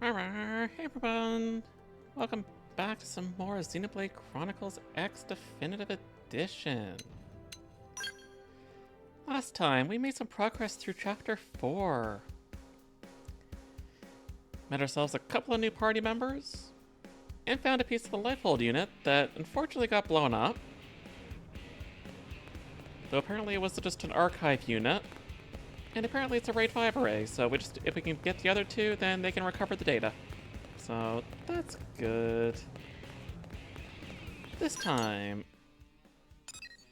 Hey everyone! Welcome back to some more Xenoblade Chronicles X Definitive Edition. Last time, we made some progress through Chapter 4. Met ourselves a couple of new party members, and found a piece of the Lightfold unit that unfortunately got blown up. Though apparently it was just an archive unit, and apparently it's a RAID 5 array, so if we can get the other two, then they can recover the data. So that's good. This time,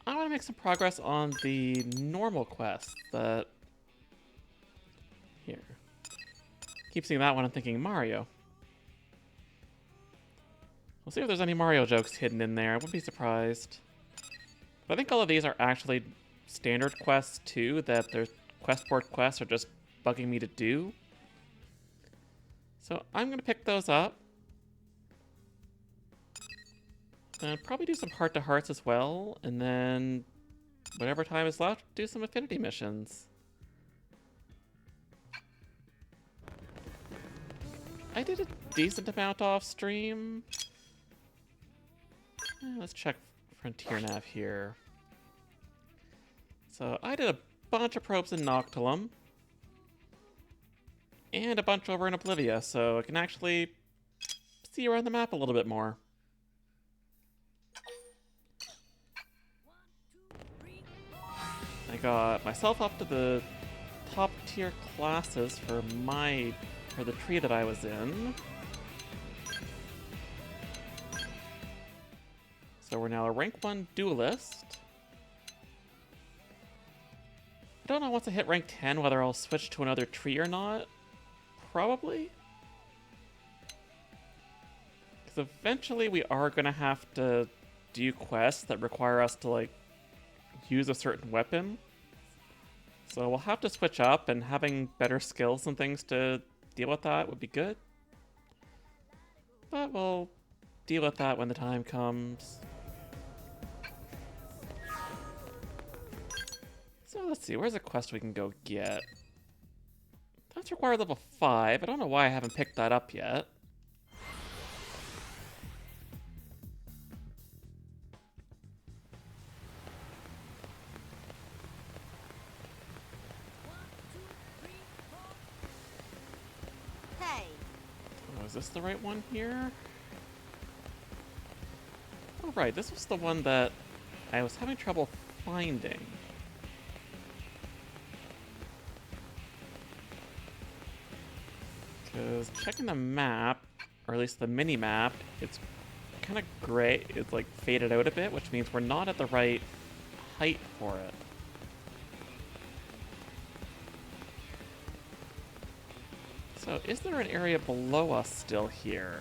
I want to make some progress on the normal quest that... Here. Keep seeing that one, I'm thinking Mario. We'll see if there's any Mario jokes hidden in there. I wouldn't be surprised. But I think all of these are actually standard quests too, that their quest board quests are just bugging me to do. So I'm going to pick those up. And probably do some heart-to-hearts as well. And then, whatever time is left, do some affinity missions. I did a decent amount off stream. Let's check Frontier Nav here. So I did a bunch of probes in Noctilum. And a bunch over in Oblivia, so I can actually see around the map a little bit more. I got myself up to the top tier classes for the tree that I was in. So we're now a rank 1 duelist. I don't know once I hit rank 10 whether I'll switch to another tree or not. Probably. Because eventually we are going to have to do quests that require us to, like, use a certain weapon. So we'll have to switch up, and having better skills and things to deal with that would be good. But we'll deal with that when the time comes. So let's see, where's a quest we can go get? That's required level 5. I don't know why I haven't picked that up yet. Hey. Oh, is this the right one here? Oh, right, this was the one that I was having trouble finding. Because checking the map, or at least the mini-map, it's kind of gray. It's like faded out a bit, which means we're not at the right height for it. So is there an area below us still here?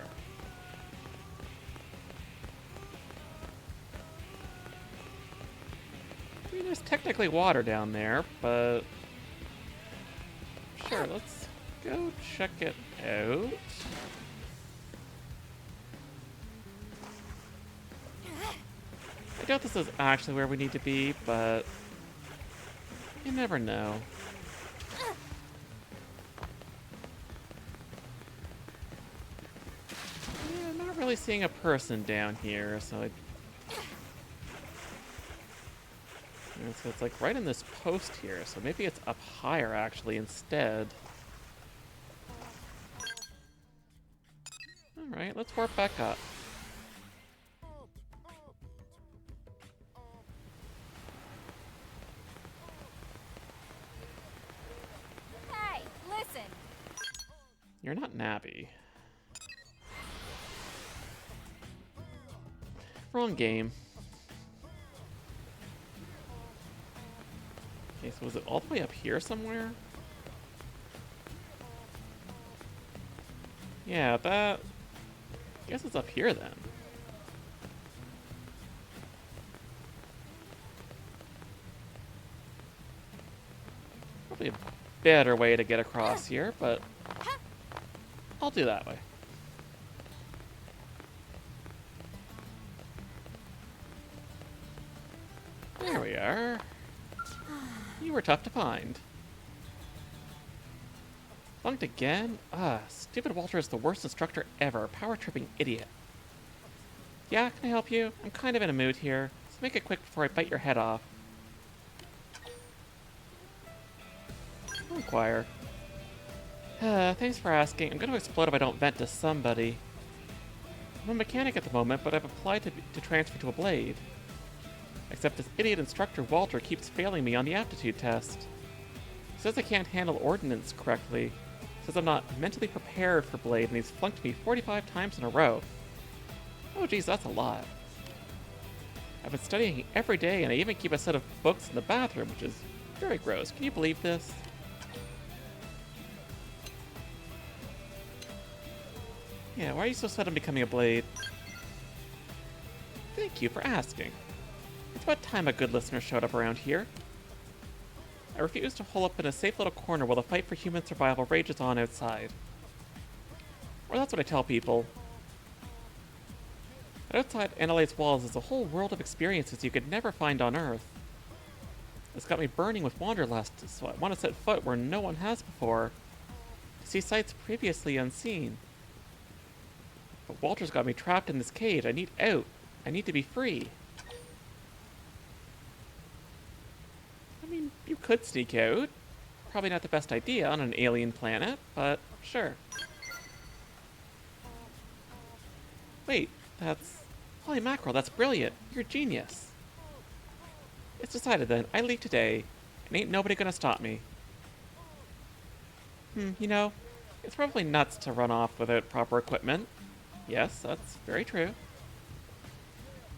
I mean, there's technically water down there, but... Sure, let's go check it out. I doubt this is actually where we need to be, but you never know. Yeah, I'm not really seeing a person down here, so so it's like right in this post here, so maybe it's up higher actually instead. Alright, let's warp back up. Hey, listen. You're not Navi. Wrong game. Okay, so was it all the way up here somewhere? Yeah, that... I guess it's up here then. Probably a better way to get across here, but I'll do that way. There we are. You were tough to find. Flunked again? Stupid Walter is the worst instructor ever. Power tripping idiot. Yeah, can I help you? I'm kind of in a mood here, so make it quick before I bite your head off. I'll inquire. Thanks for asking. I'm going to explode if I don't vent to somebody. I'm a mechanic at the moment, but I've applied to transfer to a blade. Except this idiot instructor Walter keeps failing me on the aptitude test. He says I can't handle ordnance correctly. Says I'm not mentally prepared for blade, and he's flunked me 45 times in a row. Oh geez, that's a lot. I've been studying every day, and I even keep a set of books in the bathroom, which is very gross. Can you believe this? Yeah, why are you so set on becoming a blade? Thank you for asking. It's about time a good listener showed up around here. I refuse to hole up in a safe little corner while the fight for human survival rages on outside. Or that's what I tell people. Outside NLA's walls is a whole world of experiences you could never find on Earth. It's got me burning with wanderlust, so I want to set foot where no one has before, to see sights previously unseen. But Walter's got me trapped in this cage. I need out. I need to be free. I mean, you could sneak out. Probably not the best idea on an alien planet, but sure. Wait, that's... Holy mackerel, that's brilliant. You're a genius. It's decided then. I leave today, and ain't nobody gonna stop me. You know, it's probably nuts to run off without proper equipment. Yes, that's very true.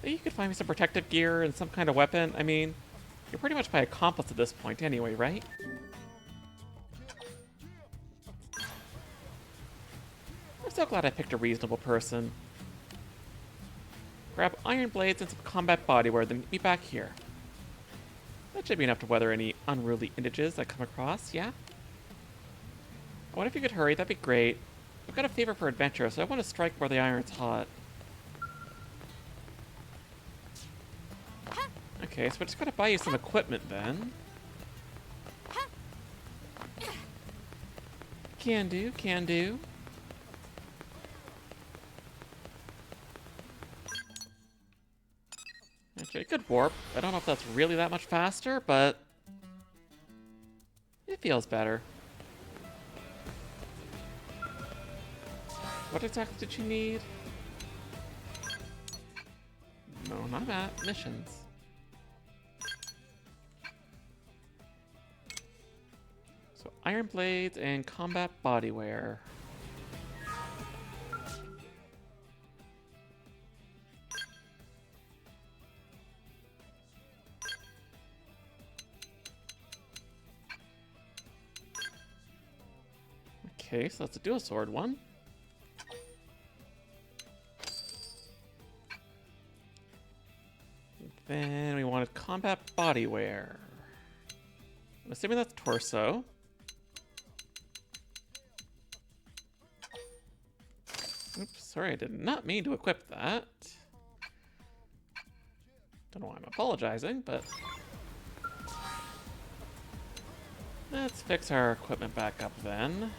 You could find me some protective gear and some kind of weapon. I mean, you're pretty much my accomplice at this point anyway, right? I'm so glad I picked a reasonable person. Grab iron blades and some combat bodywear, then meet me back here. That should be enough to weather any unruly indiges I come across, yeah? I wonder if you could hurry, that'd be great. I've got a favor for adventure, so I want to strike where the iron's hot. Okay, so I just gotta buy you some equipment then. Can do, can do. Actually, it could warp. I don't know if that's really that much faster, but it feels better. What exactly did you need? No, not that. Missions. So, iron blades and combat bodywear. Okay, so that's a dual sword one. Then we wanted combat bodywear. I'm assuming that's torso. Oops, sorry, I did not mean to equip that. Don't know why I'm apologizing, but... Let's fix our equipment back up then.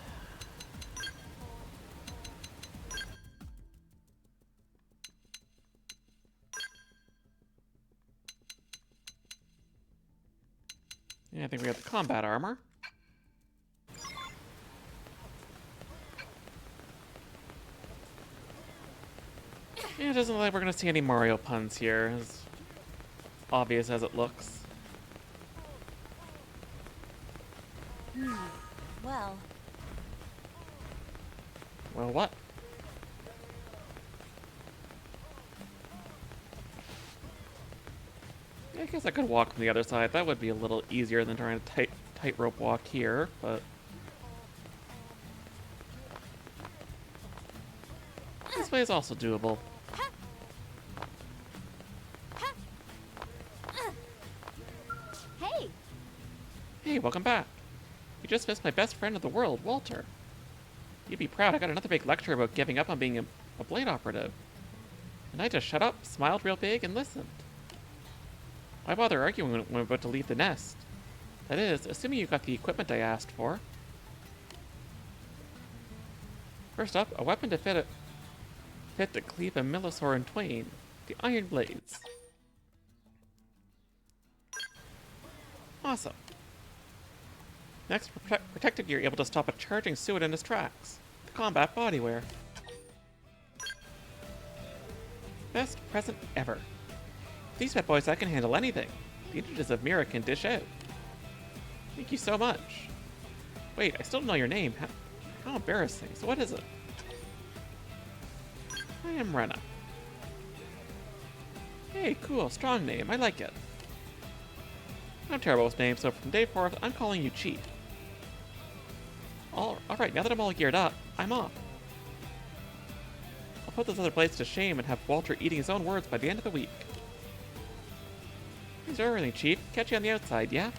Yeah, I think we got the combat armor. Yeah, it doesn't look like we're gonna see any Mario puns here, as obvious as it looks. Well. Well, what? I guess I could walk from the other side. That would be a little easier than trying to tightrope walk here, but... This way is also doable. Hey! Hey, welcome back. You just missed my best friend in the world, Walter. You'd be proud I got another big lecture about giving up on being a blade operative. And I just shut up, smiled real big, and listened. Why bother arguing when we're about to leave the nest? That is, assuming you got the equipment I asked for. First up, a weapon to fit to cleave a Millosaur in twain. The Iron Blades. Awesome. Next, for protective gear, able to stop a charging Suet in his tracks. The combat bodywear. Best present ever. These bad boys, I can handle anything. The integers of Mira can dish out. Thank you so much. Wait, I still don't know your name. How embarrassing. So what is it? I am Rena. Hey, cool, strong name. I like it. I'm terrible with names, so from day forth, I'm calling you Chief. Alright, now that I'm all geared up, I'm off. I'll put those other blades to shame and have Walter eating his own words by the end of the week. Thanks for everything, Chief. Catch you on the outside, yeah?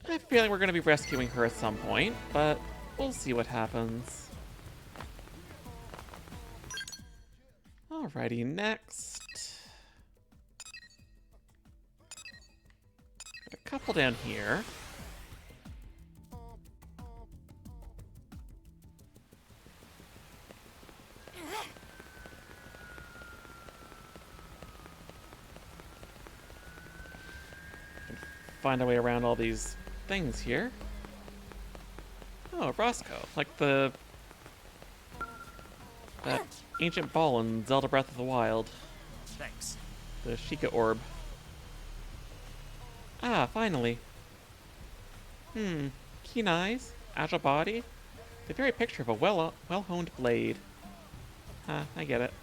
I have a feeling we're going to be rescuing her at some point, but we'll see what happens. Alrighty, next. Got a couple down here. Find our way around all these things here. Oh, Roscoe, like that ancient ball in Zelda Breath of the Wild. Thanks. The Sheikah orb. Ah, finally. Keen eyes, agile body, the very picture of a well-honed blade. I get it.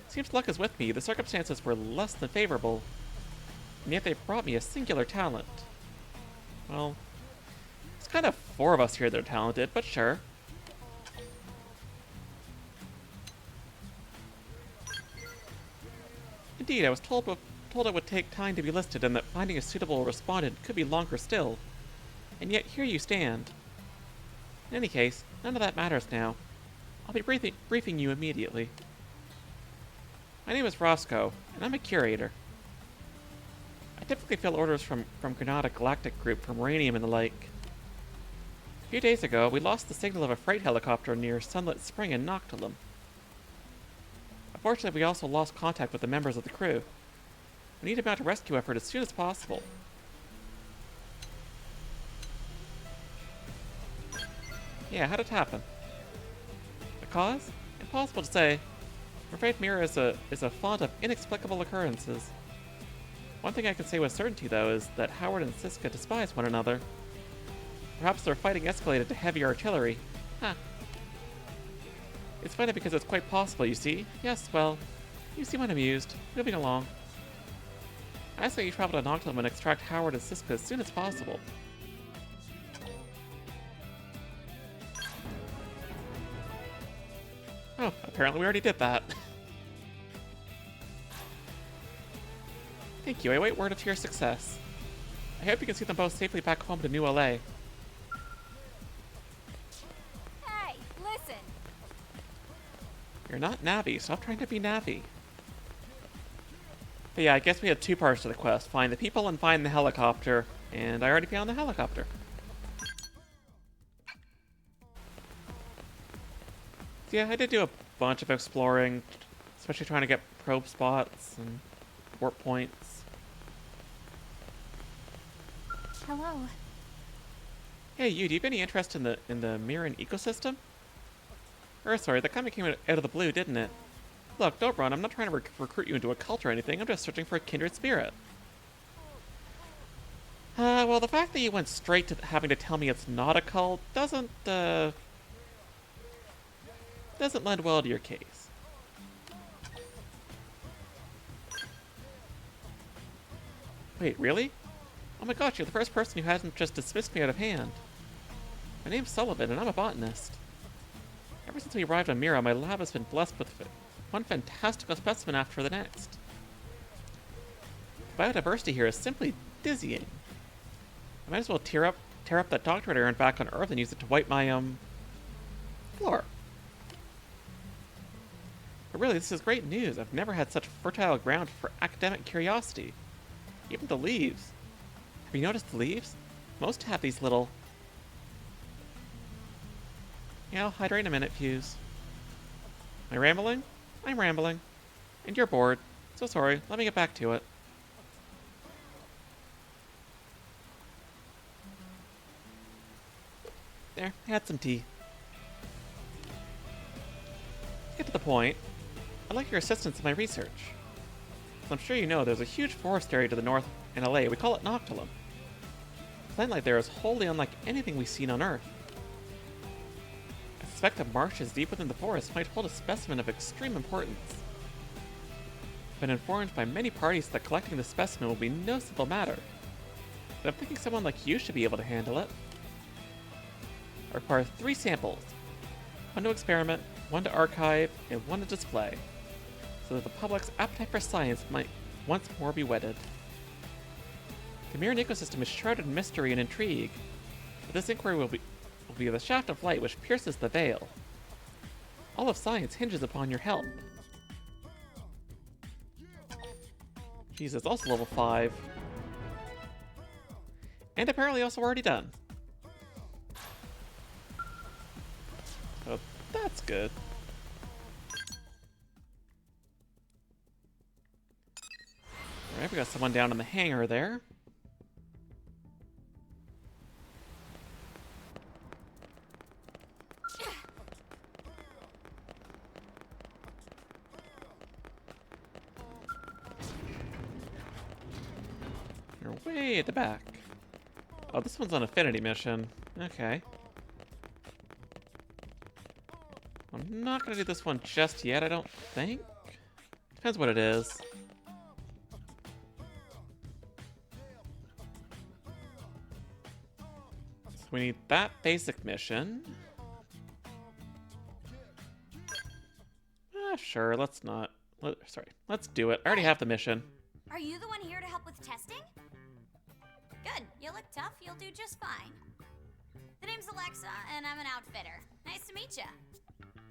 Seems luck is with me. The circumstances were less than favorable, and yet they brought me a singular talent. Well, it's kind of four of us here that are talented, but sure. Indeed, I was told it would take time to be listed and that finding a suitable respondent could be longer still. And yet here you stand. In any case, none of that matters now. I'll be briefing you immediately. My name is Roscoe, and I'm a curator. I typically fill orders from Granada Galactic Group for uranium and the like. A few days ago, we lost the signal of a freight helicopter near Sunlit Spring in Noctilum. Unfortunately, we also lost contact with the members of the crew. We need to mount a rescue effort as soon as possible. Yeah, how'd it happen? The cause? Impossible to say. I'm afraid Mira is a font of inexplicable occurrences. One thing I can say with certainty, though, is that Howard and Siska despise one another. Perhaps their fighting escalated to heavy artillery. Huh. It's funny because it's quite possible, you see. Yes, well, you seem unamused. Moving along. I ask that you travel to Noctilum and extract Howard and Siska as soon as possible. Oh, apparently we already did that. Thank you, I await word of your success. I hope you can see them both safely back home to New LA. Hey, listen. You're not Navi, stop trying to be Navi. But yeah, I guess we had two parts to the quest. Find the people and find the helicopter. And I already found the helicopter. So yeah, I did do a bunch of exploring, especially trying to get probe spots and warp points. Hello. Hey, you, do you have any interest in the Miran ecosystem? Or sorry, that kind of came out of the blue, didn't it? Look, don't run. I'm not trying to recruit you into a cult or anything. I'm just searching for a kindred spirit. Well, the fact that you went straight to having to tell me it's not a cult doesn't lend well to your case. Wait, really? Oh my gosh, you're the first person who hasn't just dismissed me out of hand. My name's Sullivan, and I'm a botanist. Ever since we arrived on Mira, my lab has been blessed with one fantastical specimen after the next. The biodiversity here is simply dizzying. I might as well tear up that doctorate I earned back on Earth and use it to wipe my, floor. But really, this is great news. I've never had such fertile ground for academic curiosity. Even the leaves. Have you noticed the leaves? Most have these little... Yeah, I'll hydrate in a minute, Fuse. Am I rambling? I'm rambling. And you're bored. So sorry, let me get back to it. There, I had some tea. To get to the point, I'd like your assistance in my research. As I'm sure you know, there's a huge forest area to the north in LA. We call it Noctilum. Plant life there is wholly unlike anything we've seen on Earth. I suspect that marshes deep within the forest might hold a specimen of extreme importance. I've been informed by many parties that collecting the specimen will be no simple matter, but I'm thinking someone like you should be able to handle it. I require 3 samples, 1 to experiment, 1 to archive, and 1 to display, so that the public's appetite for science might once more be whetted. The Mirren ecosystem is shrouded in mystery and intrigue, but this inquiry will be the shaft of light which pierces the veil. All of science hinges upon your help. Jesus, also level 5. And apparently also already done. Oh, that's good. Alright, we got someone down in the hangar there. You're way at the back. Oh, this one's on Affinity mission. Okay. I'm not gonna do this one just yet, I don't think. Depends what it is. So we need that basic mission. Sure, let's not. Sorry, let's do it. I already have the mission. Are you the one here to help with testing? Good. You look tough. You'll do just fine. The name's Alexa, and I'm an outfitter. Nice to meet you.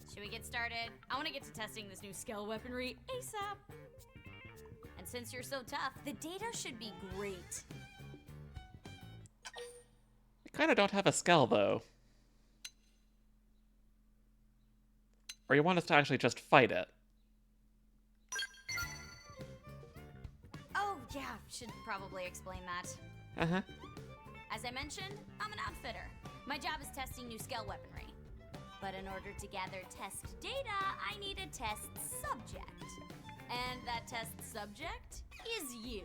Should we get started? I want to get to testing this new scale weaponry ASAP. And since you're so tough, the data should be great. I kinda don't have a skull, though. Or you want us to actually just fight it? Oh, yeah. Should probably explain that. Uh-huh. As I mentioned, I'm an outfitter. My job is testing new scale weaponry. But in order to gather test data, I need a test subject. And that test subject is you.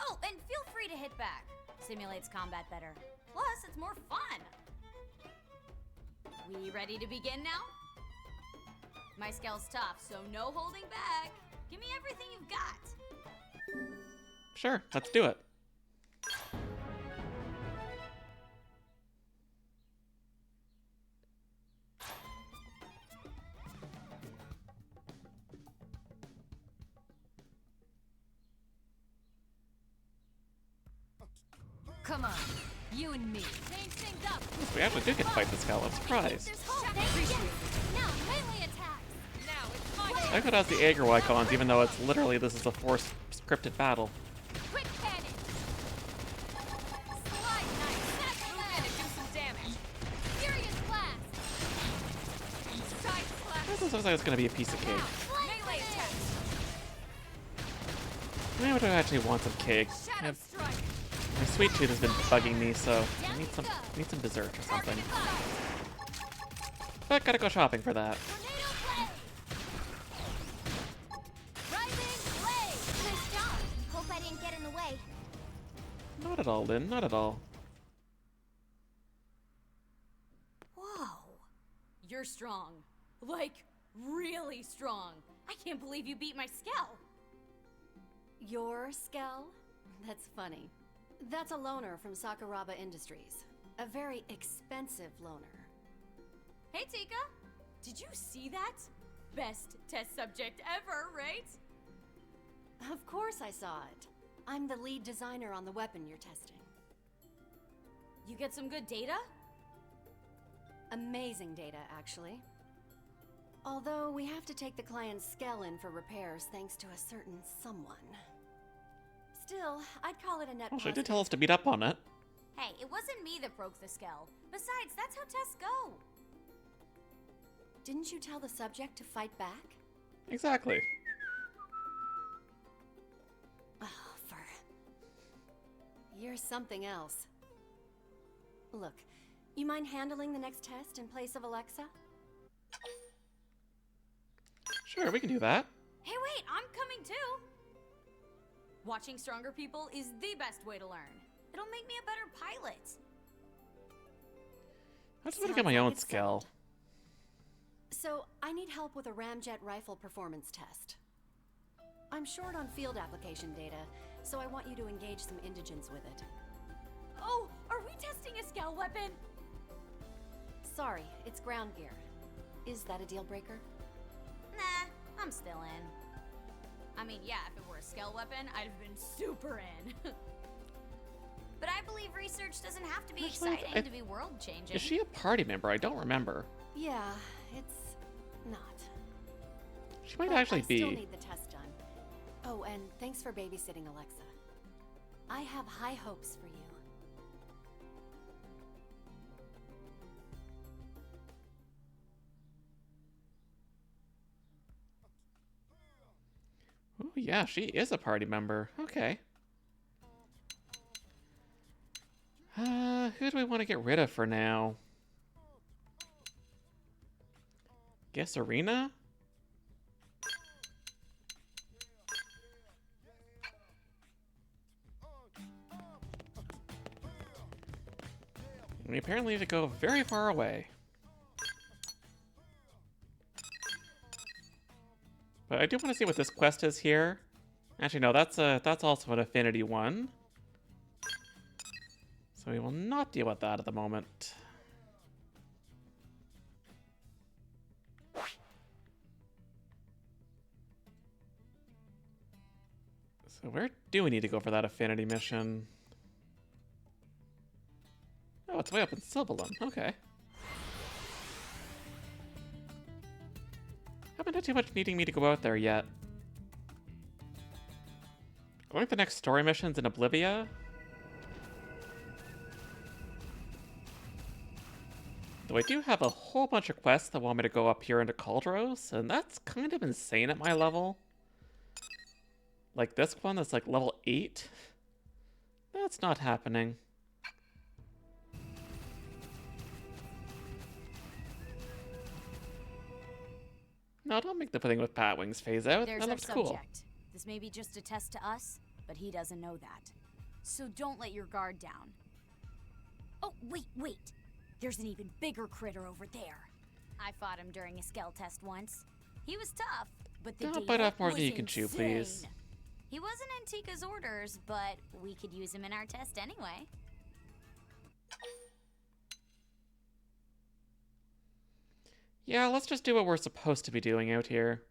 Oh, and feel free to hit back. Simulates combat better. Plus, it's more fun. We ready to begin now? My scale's tough, so no holding back. Give me everything you've got. Sure, let's do it. Come on, you and me. Change things up. We actually do get to fight the skull. I'm surprised. Now, melee attacks. Now it's my I thought it has the aggro icons, even though it's literally this is a forced scripted battle. quick cannon. Slide knife. Move in and do some damage. Furious blast. Side slash. This looks like it's gonna be a piece of cake. Melee attacks. Maybe I actually want some cake. Shadow strike. My sweet tooth has been bugging me, so I need some dessert or something. But gotta go shopping for that. Tornado blade. Rising blade. Nice job. Hope I didn't get in the way. Not at all, Lynn. Not at all. Whoa. You're strong. Like, really strong. I can't believe you beat my Skell. Your Skell? That's funny. That's a loaner from Sakuraba Industries. A very expensive loaner. Hey, Tika. Did you see that? Best test subject ever, right? Of course I saw it. I'm the lead designer on the weapon you're testing. You get some good data? Amazing data, actually. Although we have to take the client's Skell in for repairs thanks to a certain someone. Still, I'd call it a net Well, she did positive. tell us to beat up on it. Hey, it wasn't me that broke the skull. Besides, that's how tests go. Didn't you tell the subject to fight back? Exactly. Oh, you're something else. Look, you mind handling the next test in place of Alexa? Sure, we can do that. Hey, wait, I'm coming too. Watching stronger people is the best way to learn. It'll make me a better pilot. I just want to Sounds get my like own it's skill. settled. So, I need help with a ramjet rifle performance test. I'm short on field application data, so I want you to engage some indigents with it. Oh, are we testing a scale weapon? Sorry, it's ground gear. Is that a deal breaker? Nah, I'm still in. I mean, yeah, if it were a scale weapon, I'd have been super in. But I believe research doesn't have to be Actually, exciting to be world-changing. Is she a party member? I don't remember. Yeah, it's not. She might But actually I still be. need the test done. Oh, and thanks for babysitting Alexa. I have high hopes for you. Oh, yeah, she is a party member. Okay. Who do we want to get rid of for now? Guess Arena? We apparently need to go very far away. But I do want to see what this quest is here. Actually, no, that's also an affinity one. So we will not deal with that at the moment. So where do we need to go for that affinity mission? Oh, it's way up in Sylvalum. Okay. Haven't had too much needing me to go out there yet. Going for the next story missions in Oblivia? Though I do have a whole bunch of quests that want me to go up here into Cauldros, and that's kind of insane at my level. Like this one that's like level 8. That's not happening. No, don't make the thing with Pat Wings phase out. There's That our looks cool. subject. This may be just a test to us, but he doesn't know that. So don't let your guard down. Oh, wait. There's an even bigger critter over there. I fought him during a scale test once. He was tough, but the Don't data bite off more was than you can chew, please. insane. He wasn't in Tika's orders, but we could use him in our test anyway. Yeah, let's just do what we're supposed to be doing out here.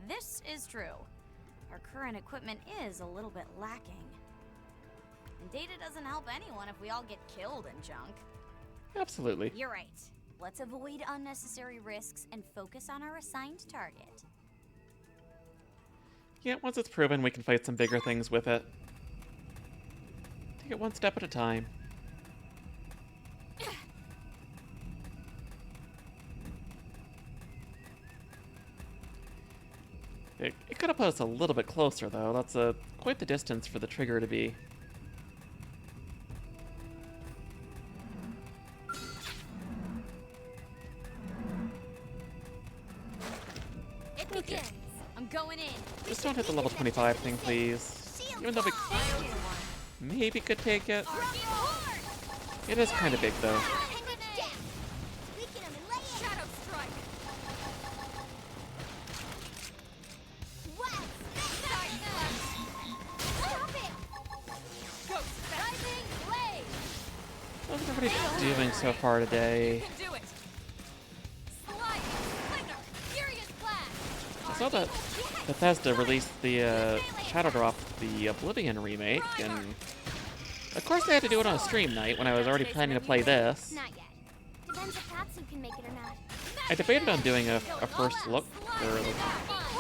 This is true. Our current equipment is a little bit lacking. And data doesn't help anyone if we all get killed in junk. Absolutely. You're right. Let's avoid unnecessary risks and focus on our assigned target. Yeah, once it's proven, we can fight some bigger things with it. Take it one step at a time. It could have put us a little bit closer, though. That's quite the distance for the trigger to be. It begins. I'm going in. Just don't hit the level 25 thing, please. Even though we maybe could take it. It is kind of big, though. Shadow strike. How's everybody doing so far today? Do it. Slide. Flicker. Furious blast. I saw that Bethesda released the Shadow Drop, the Oblivion remake, and of course they had to do it on a stream night when I was already planning to play this. Not yet. Depends if Tatsu can make it or not. I debated on doing a first look, or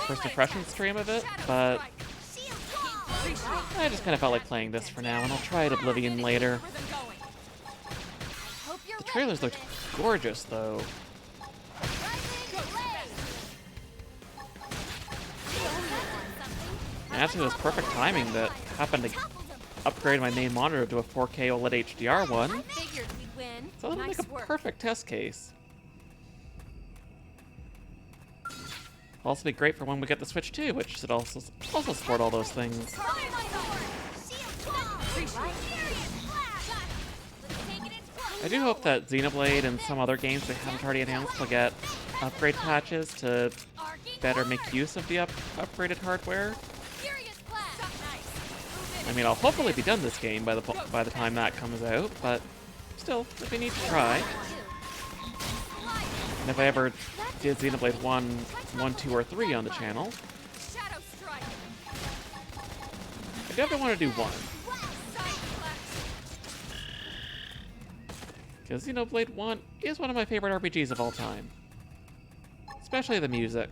like, first impression stream of it, but I just kind of felt like playing this for now, and I'll try it Oblivion later. The trailers looked gorgeous, though. And actually, it was perfect timing that happened to upgrade my main monitor to a 4K OLED HDR one. So it'll make a perfect test case. It'll also be great for when we get the Switch 2, which should also support all those things. I do hope that Xenoblade and some other games they haven't already announced will get upgrade patches to better make use of the upgraded hardware. I mean, I'll hopefully be done this game by the time that comes out, but still, it'd be neat to try. And if I ever did Xenoblade 1, 2, or 3 on the channel, I definitely want to do 1. Because Xenoblade 1 is one of my favorite RPGs of all time. Especially the music.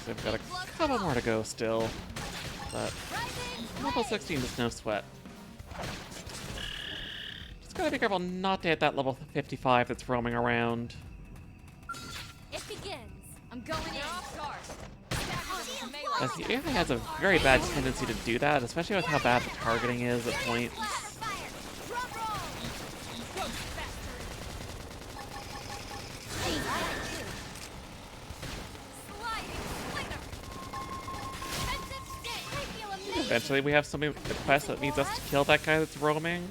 So I've got a couple more to go still, but level 16 is no sweat. Just gotta be careful not to hit that level 55 that's roaming around. It begins. I'm going in. As the AI has a very bad tendency to do that, especially with how bad the targeting is at points. Eventually we have something with the quest that needs us to kill that guy that's roaming.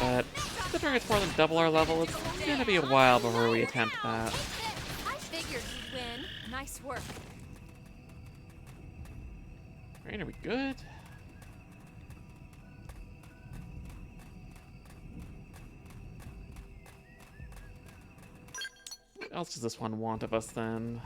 But considering it's more than double our level, it's gonna be a while before we attempt that. I figured you'd win. Nice work. Alright, are we good? What else does this one want of us then?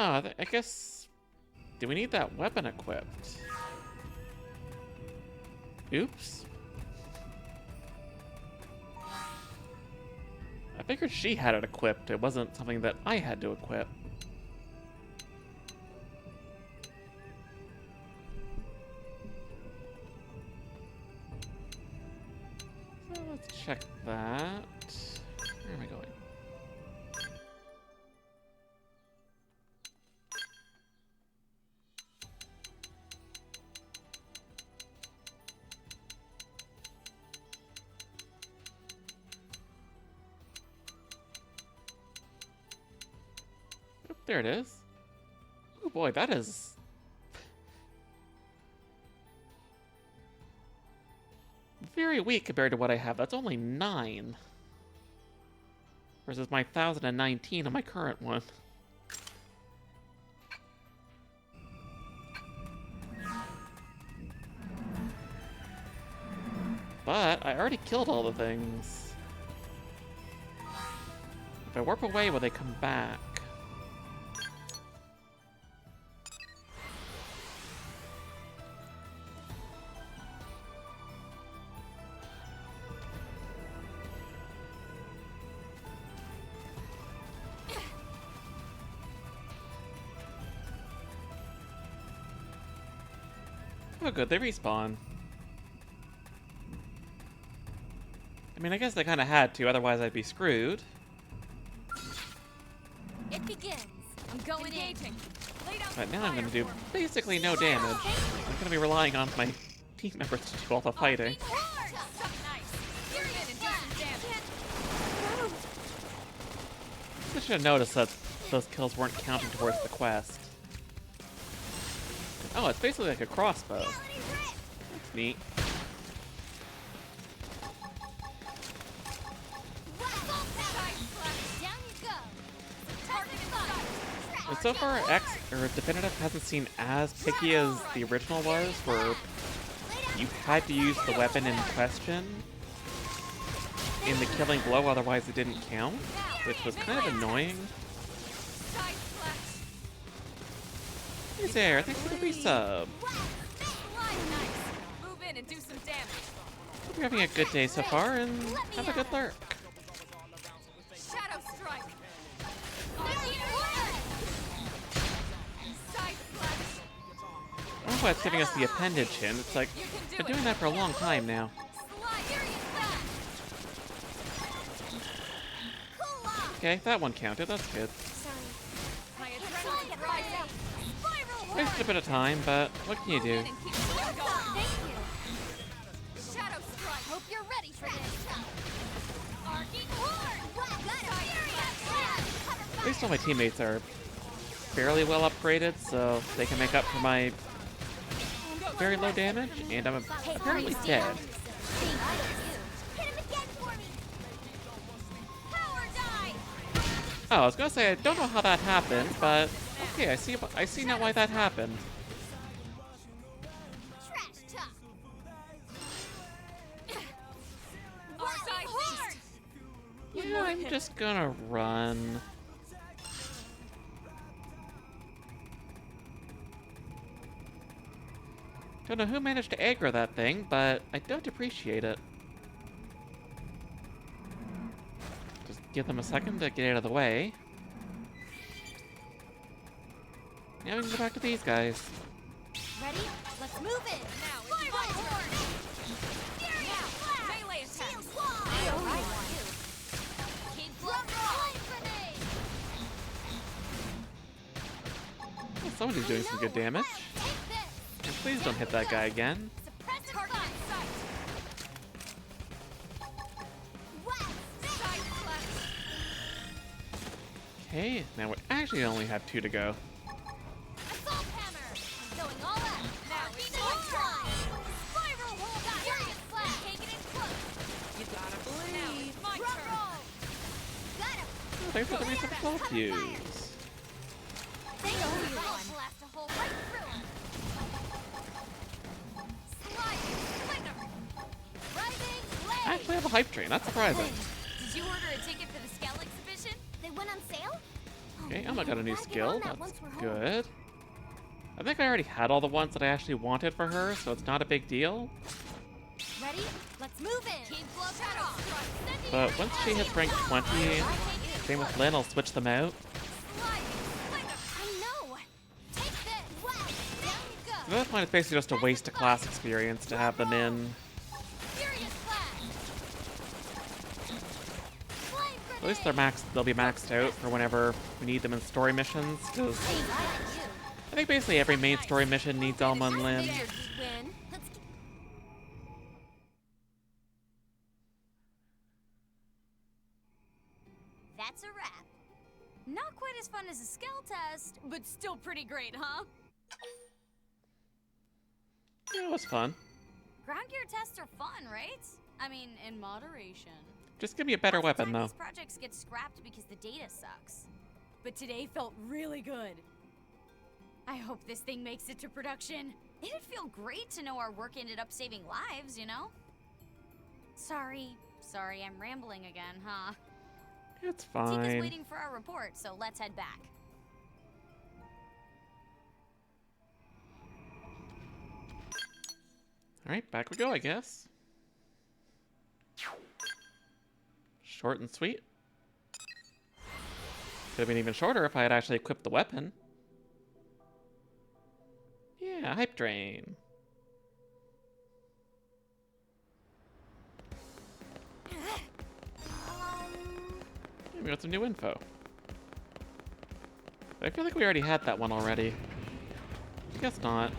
Oh, I guess... Do we need that weapon equipped? Oops. I figured she had it equipped. It wasn't something that I had to equip. So let's check that. Where am I going? There it is. Oh boy, that is... very weak compared to what I have. That's only 9. Versus my 1019 on my current one. But I already killed all the things. If I warp away, will they come back? Oh good, they respawn. I mean, I guess they kind of had to, otherwise I'd be screwed. It begins. I'm going in. But now I'm going to do basically no damage. I'm going to be relying on my team members to do all the fighting. I should have noticed that those kills weren't counting towards the quest. Oh, it's basically like a crossbow. That's neat. Down you go. And so far, Definitive hasn't seemed as picky as the original was, where you had to use the weapon in question in the killing blow, otherwise it didn't count, which was kind of annoying. Hey there, thanks for the resub. Move in and do some damage. Hope you're having a good day so far, and have a good lurk. Shadow strike. I don't know why it's giving us the appendage hint. It's like, been doing that for a long time now. Okay, that one counted, that's good. Wasted a bit of time, but what can you do? Hope you're ready for this. At least all my teammates are fairly well upgraded, so they can make up for my very low damage, and I'm apparently dead. Oh, I was gonna say I don't know how that happened, but okay, I see now why that happened. Yeah, I'm just gonna run. Don't know who managed to aggro that thing, but I don't appreciate it. Just give them a second to get out of the way. Now we can go back to these guys. Ready? Let's move it. Now, melee attack. Well, somebody's doing some good damage. And please don't hit that guy again. Okay, now we actually only have 2 to go. Oh, thanks for the reset of soul fuse. I actually have a hype train, that's surprising. Did you order a ticket for the Skell exhibition? They went on sale? Okay, Emma got a new skill, that's good. I think I already had all the ones that I actually wanted for her, so it's not a big deal. Ready? Let's move in. But once she hits rank 20, same with Lynn, I'll switch them out. So at that point, it's basically just a waste of class experience to have them in. At least they'll be maxed out for whenever we need them in story missions, because I think basically every main story mission needs Alma and Lynn. That's a wrap. Not quite as fun as a Skell test, but still pretty great, huh? Yeah, it was fun. Ground gear tests are fun, right? I mean, in moderation. Just give me a better weapon, though. These projects get scrapped because the data sucks. But today felt really good. I hope this thing makes it to production. It'd feel great to know our work ended up saving lives, you know? Sorry, I'm rambling again, huh? It's Tika's fine. waiting for our report, so let's head back. Alright, back we go, I guess. Short and sweet. Could have been even shorter if I had actually equipped the weapon. Yeah, hype train. Yeah, we got some new info. I feel like we already had that one already. Guess not.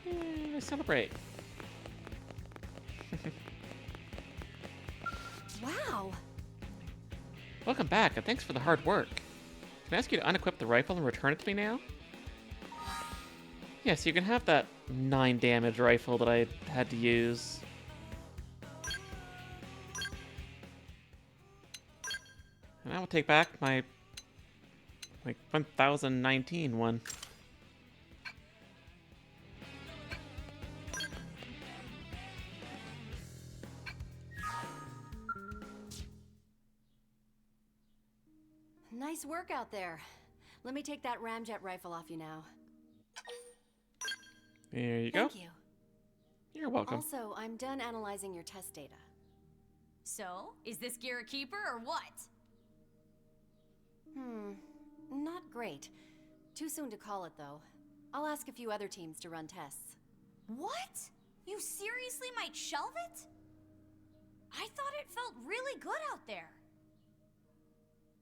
Yeah, celebrate. Wow. Welcome back, and thanks for the hard work. Can I ask you to unequip the rifle and return it to me now? Yes, you can have that 9 damage rifle that I had to use. I'll take back my 1019 one. Nice work out there. Let me take that ramjet rifle off you now. There you go. Thank you. You're welcome. Also, I'm done analyzing your test data. So, is this gear a keeper or what? Not great. Too soon to call it, though. I'll ask a few other teams to run tests. What? You seriously might shelve it? I thought it felt really good out there.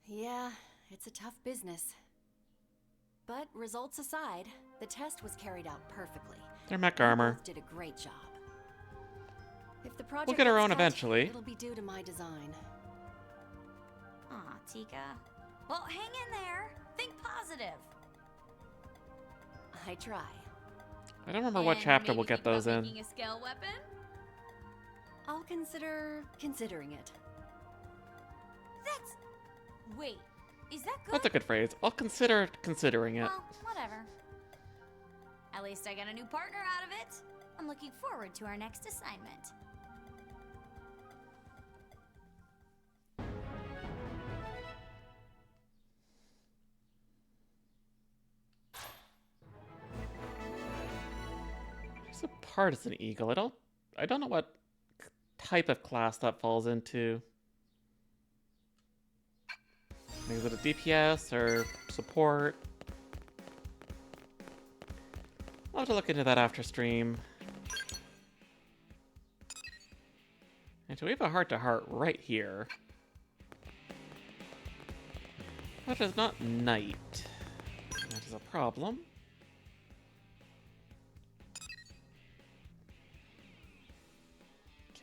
Yeah, it's a tough business. But results aside, the test was carried out perfectly. They're mech You armor. both did a great job. If the project We'll get our gets own cut, eventually. It'll be due to my design. Aw, Tika. Well, hang in there. Think positive. I try. I don't remember what And chapter maybe we'll get think about those in. making a scale weapon? I'll consider considering it. That's... Wait, is that good? That's a good phrase. I'll consider considering it. Well, whatever. At least I got a new partner out of it. I'm looking forward to our next assignment. She's a partisan eagle. I don't know what type of class that falls into. Maybe is it a DPS or support? I'll have to look into that after stream. And so we have a heart-to-heart right here. That is not night. That is a problem.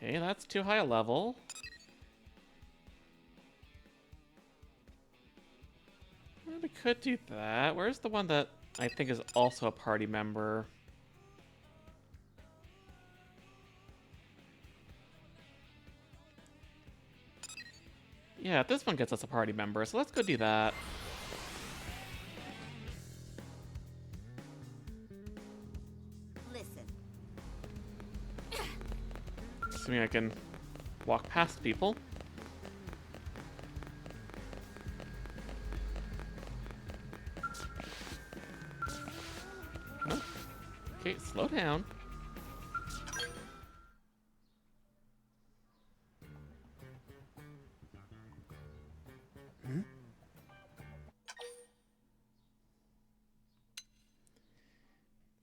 Okay, that's too high a level. Well, we could do that. Where's the one that I think is also a party member? Yeah, this one gets us a party member, so let's go do that. Listen. Assuming I can walk past people. Oh. Okay, slow down.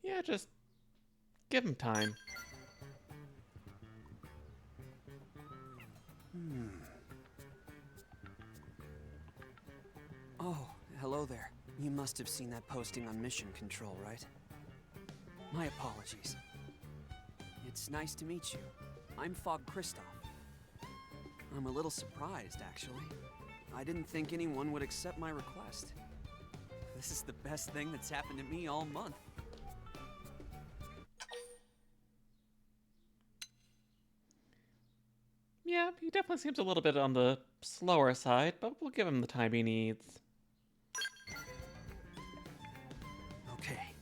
Yeah, just give him time. Oh, hello there. You must have seen that posting on Mission Control, right? My apologies. It's nice to meet you. I'm Fog Kristoff. I'm a little surprised, actually. I didn't think anyone would accept my request. This is the best thing that's happened to me all month. Yeah, he definitely seems a little bit on the slower side, but we'll give him the time he needs. Okay.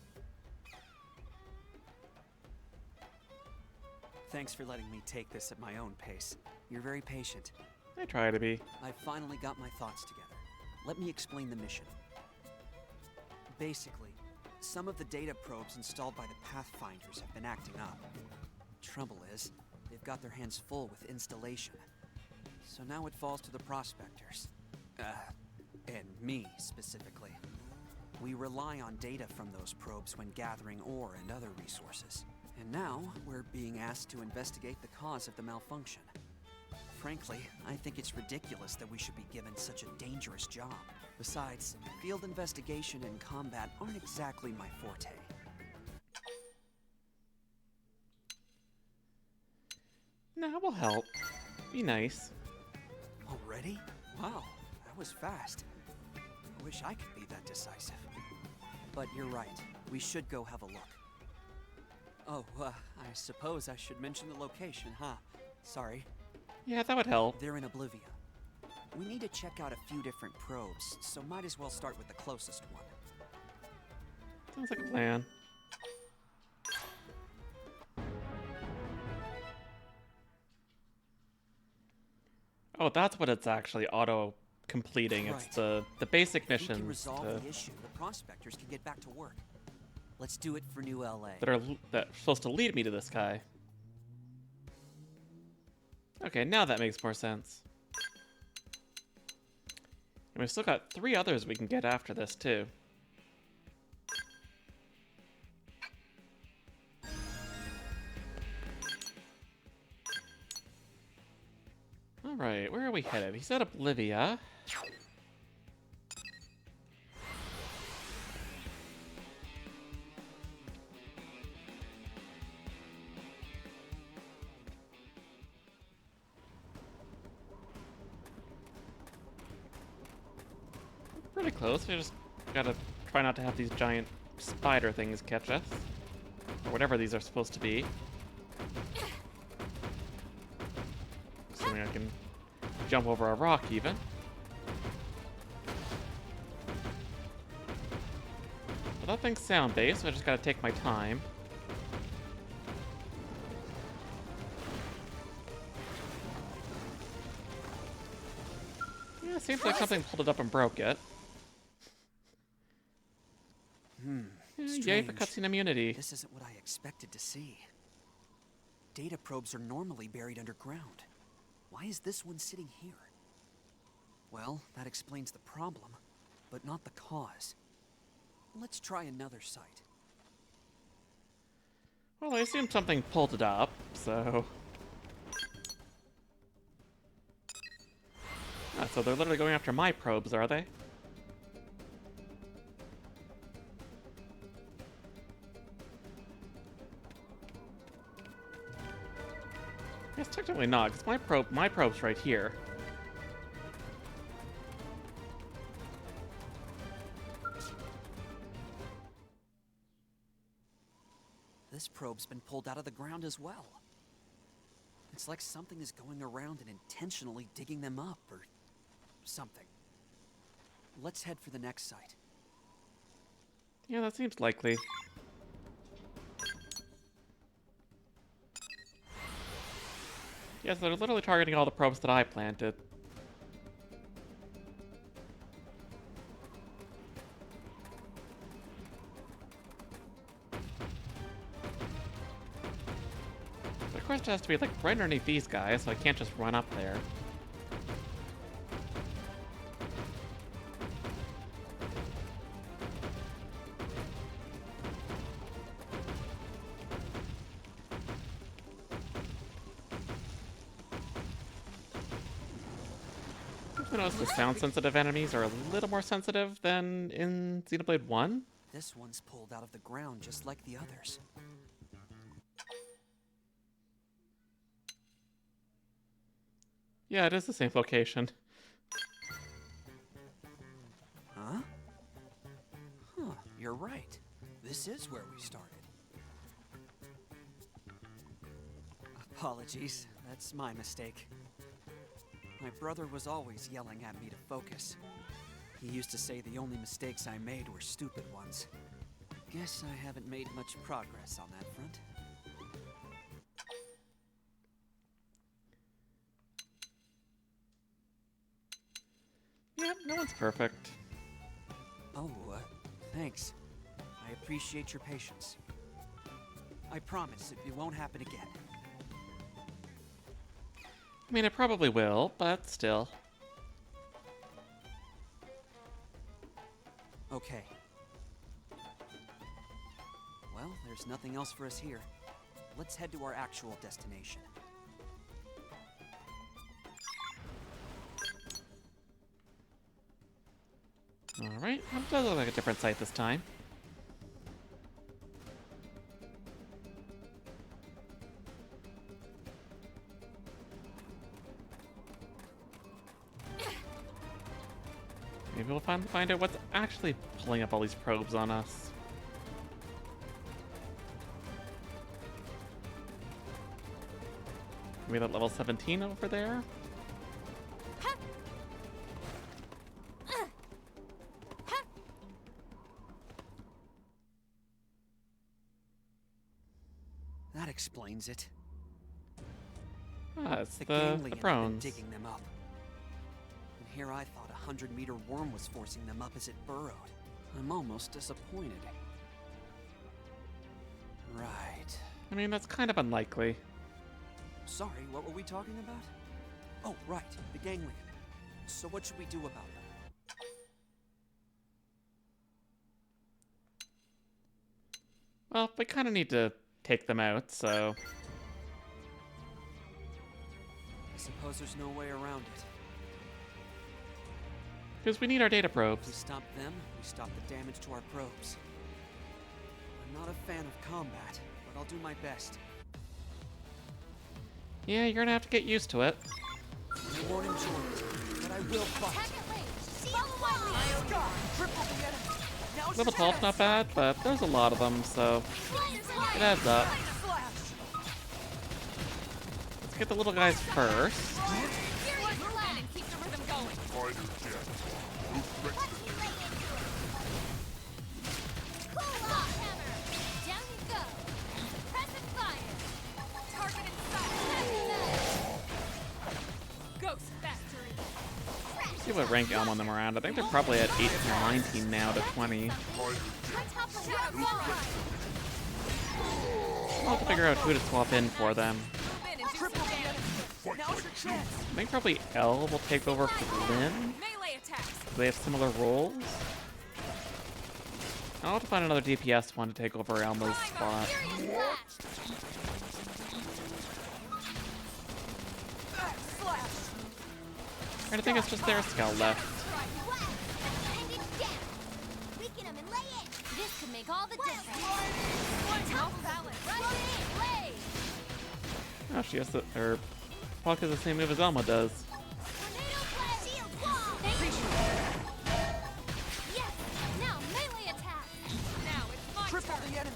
Thanks for letting me take this at my own pace. You're very patient. I try to be. I finally got my thoughts together. Let me explain the mission. Basically, some of the data probes installed by the Pathfinders have been acting up. Trouble is, they've got their hands full with installation. So now it falls to the prospectors. And me, specifically. We rely on data from those probes when gathering ore and other resources. And now, we're being asked to investigate the cause of the malfunction. Frankly, I think it's ridiculous that we should be given such a dangerous job. Besides, field investigation and combat aren't exactly my forte. Nah, we'll help. Be nice. Already? Wow, that was fast. I wish I could be that decisive. But you're right, we should go have a look. Oh, I suppose I should mention the location, huh? Sorry. Yeah, that would help. They're in Oblivia. We need to check out a few different probes, so might as well start with the closest one. Sounds like a plan. Oh, that's what it's actually auto-completing. Right. It's the basic If we can missions resolve the issue, the prospectors can get back to work. Let's do it for New LA. that are supposed to lead me to this guy. Okay, now that makes more sense. And we've still got 3 others we can get after this, too. Alright, where are we headed? He said Oblivia. Pretty close. We just gotta try not to have these giant spider things catch us. Or whatever these are supposed to be. Assuming I can jump over a rock, even. But that thing's sound-based, so I just gotta take my time. Yeah, seems like something pulled it up and broke it. Yay for Strange. cutscene immunity. This isn't what I expected to see. Data probes are normally buried underground. Why is this one sitting here? Well, that explains the problem, but not the cause. Let's try another site. Well, I assume something pulled it up, so... Ah, so they're literally going after my probes, are they? Yes, technically not, because my probe's right here. This probe's been pulled out of the ground as well. It's like something is going around and intentionally digging them up, or something. Let's head for the next site. Yeah, that seems likely. Yes, they're literally targeting all the probes that I planted. But of course it has to be like right underneath these guys, so I can't just run up there. I noticed the sound-sensitive enemies are a little more sensitive than in Xenoblade 1. This one's pulled out of the ground just like the others. Yeah, it is the same location. Huh? Huh, you're right. This is where we started. Apologies, that's my mistake. My brother was always yelling at me to focus. He used to say the only mistakes I made were stupid ones. Guess I haven't made much progress on that front. Yeah, no one's perfect. Oh, thanks. I appreciate your patience. I promise it won't happen again. I mean, it probably will, but still. Okay. Well, there's nothing else for us here. Let's head to our actual destination. Alright, it does look like a different site this time. Maybe we'll find out what's actually pulling up all these probes on us. Maybe that level 17 over there? That explains it. Ah, it's The the ganglia had been Prones. digging them up. And here I thought a 100-meter worm was forcing them up as it burrowed. I'm almost disappointed. Right. I mean, that's kind of unlikely. Sorry, what were we talking about? Oh, right, the ganglion. So what should we do about them? Well, we kind of need to take them out, so... I suppose there's no way around it. Because we need our data If we probes. stop them, we stop the damage to our probes. I'm not a fan of combat, but I'll do my best. Yeah, you're gonna have to get used to it. I won't enjoy it, but I will fight. Level 12's not bad, but there's a lot of them, so it adds up. Let's get the little guys first. See what rank I'm on them around. I think they're probably at 18 or 19 now to 20. I'll have to figure out who to swap in for them. I think probably L will take over for Lynn. They have similar roles. I'll have to find another DPS one to take over Elma's spot. I think it's just their skull left. This could make all the difference. Oh, she has the... Her Puck has the same move as Elma does. Yes! Now melee attack! Now it's my Triple turn! the enemy!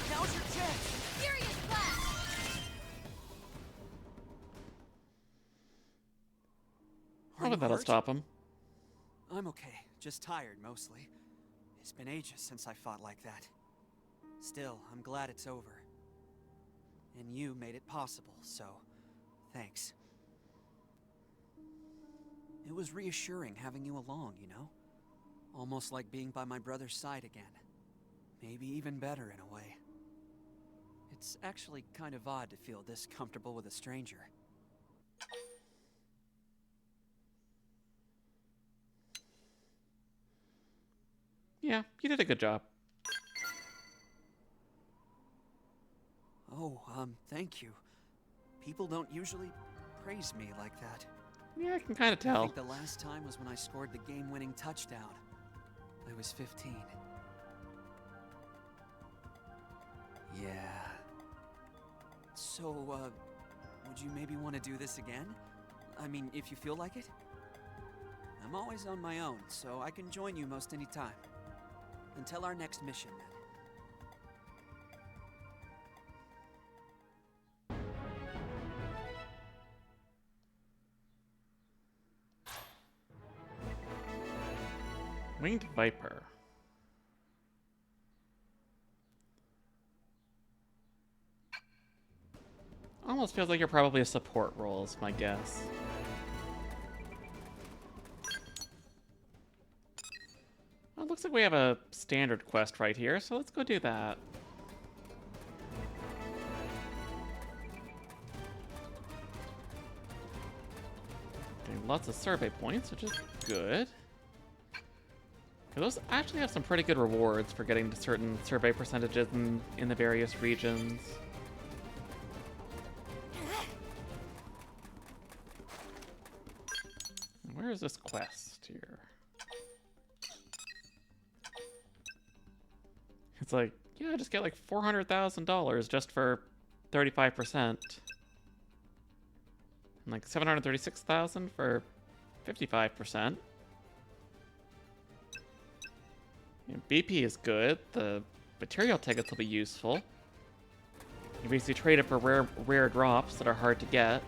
Now's your chance! Furious blast! I bet that'll stop him. I'm okay. Just tired, mostly. It's been ages since I fought like that. Still, I'm glad it's over. And you made it possible, so thanks. It was reassuring having you along, you know? Almost like being by my brother's side again. Maybe even better in a way. It's actually kind of odd to feel this comfortable with a stranger. Yeah, you did a good job. Oh, thank you. People don't usually praise me like that. Yeah, I can kind of I tell. think the last time was when I scored the game-winning touchdown. I was 15. Yeah. So, would you maybe want to do this again? I mean, if you feel like it? I'm always on my own, so I can join you most any time. Until our next mission, then. Winged Viper. Almost feels like you're probably a support role, is my guess. Well, it looks like we have a standard quest right here, so let's go do that. Getting lots of survey points, which is good. Those actually have some pretty good rewards for getting to certain survey percentages in the various regions. Where is this quest here? It's like, yeah, just get like $400,000 just for 35%. And like 736,000 for 55%. BP is good. The material tickets will be useful. You basically trade it for rare drops that are hard to get.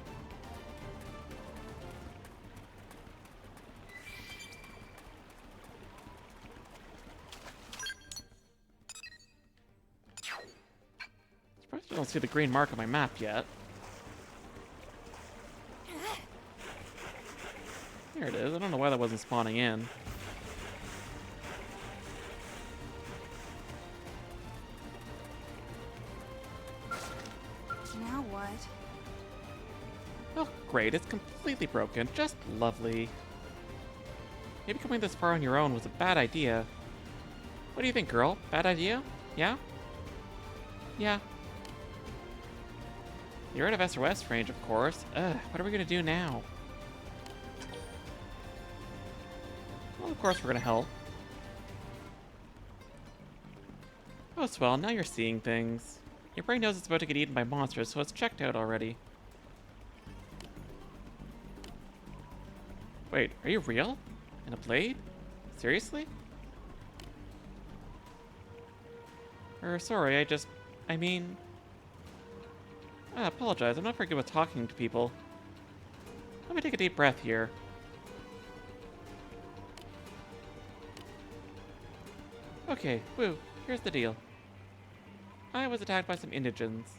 Surprised Still don't see the green mark on my map yet. There it is. I don't know why that wasn't spawning in. Now what? Oh, great. It's completely broken. Just lovely. Maybe coming this far on your own was a bad idea. What do you think, girl? Bad idea? Yeah? Yeah. You're out of SOS range, of course. Ugh, what are we gonna do now? Well, of course we're gonna help. Oh, Swell, now you're seeing things. Your brain knows it's about to get eaten by monsters, so it's checked out already. Wait, are you real? In a blade? Seriously? Sorry, I mean... I apologize, I'm not very good with talking to people. Let me take a deep breath here. Okay, woo, here's the deal. I was attacked by some indigents.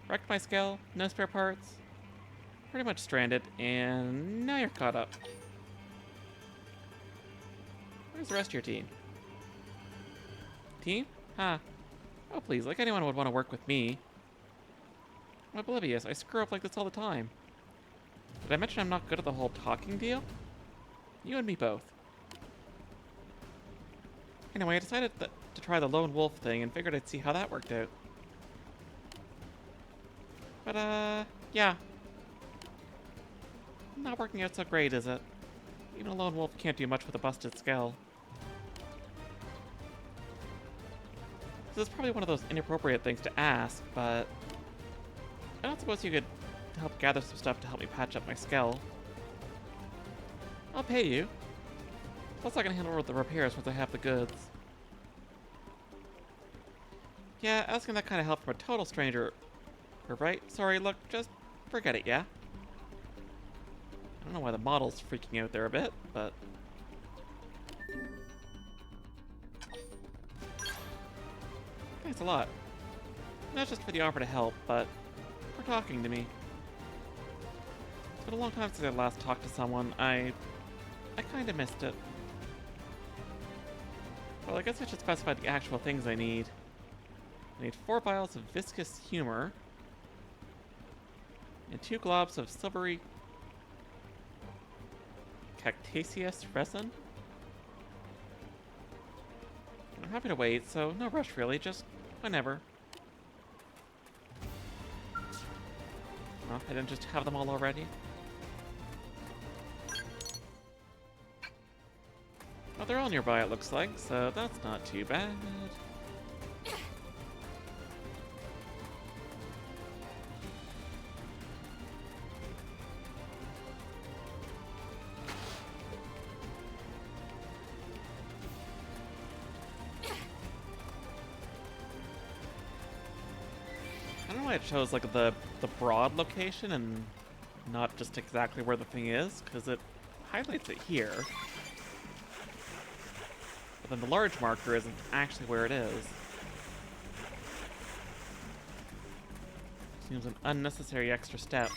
Wrecked my skull, no spare parts. Pretty much stranded, and now you're caught up. Where's the rest of your team? Team? Huh. Oh please, like anyone would want to work with me. I'm oblivious, I screw up like this all the time. Did I mention I'm not good at the whole talking deal? You and me both. Anyway, I decided to try the lone wolf thing and figured I'd see how that worked out. But, yeah. Not working out so great, is it? Even a lone wolf can't do much with a busted skull. This is probably one of those inappropriate things to ask, but... I don't suppose you could help gather some stuff to help me patch up my skull. I'll pay you. Plus I can handle the repairs once I have the goods. Yeah, asking that kind of help from a total stranger... Right? Sorry, look, just forget it, yeah? I don't know why the model's freaking out there a bit, but... Thanks a lot. Not just for the offer to help, but for talking to me. It's been a long time since I last talked to someone. I kind of missed it. Well, I guess I should specify the actual things I need. I need 4 vials of viscous humor, and 2 globs of silvery cactaceous resin. I'm happy to wait, so no rush really, just whenever. Oh, I didn't just have them all already. Oh, they're all nearby it looks like, so that's not too bad. I don't know why it shows like the broad location and not just exactly where the thing is, because it highlights it here. But then the large marker isn't actually where it is. Seems an unnecessary extra step.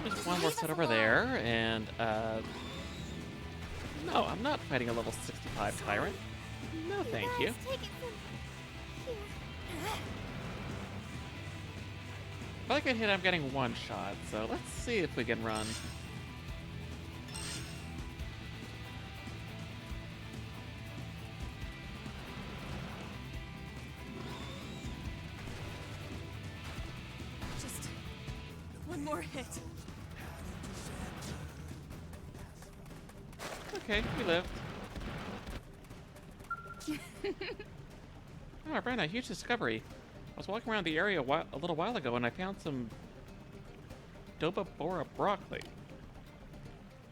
Just one more set over there, and no, I'm not fighting a level 65 tyrant. No, thank you. If I get hit, I'm getting 1 shot, so let's see if we can run. Just one more hit. Okay, we lived. Oh, Brenda, huge discovery. I was walking around the area a little while ago and I found some Dobabora broccoli.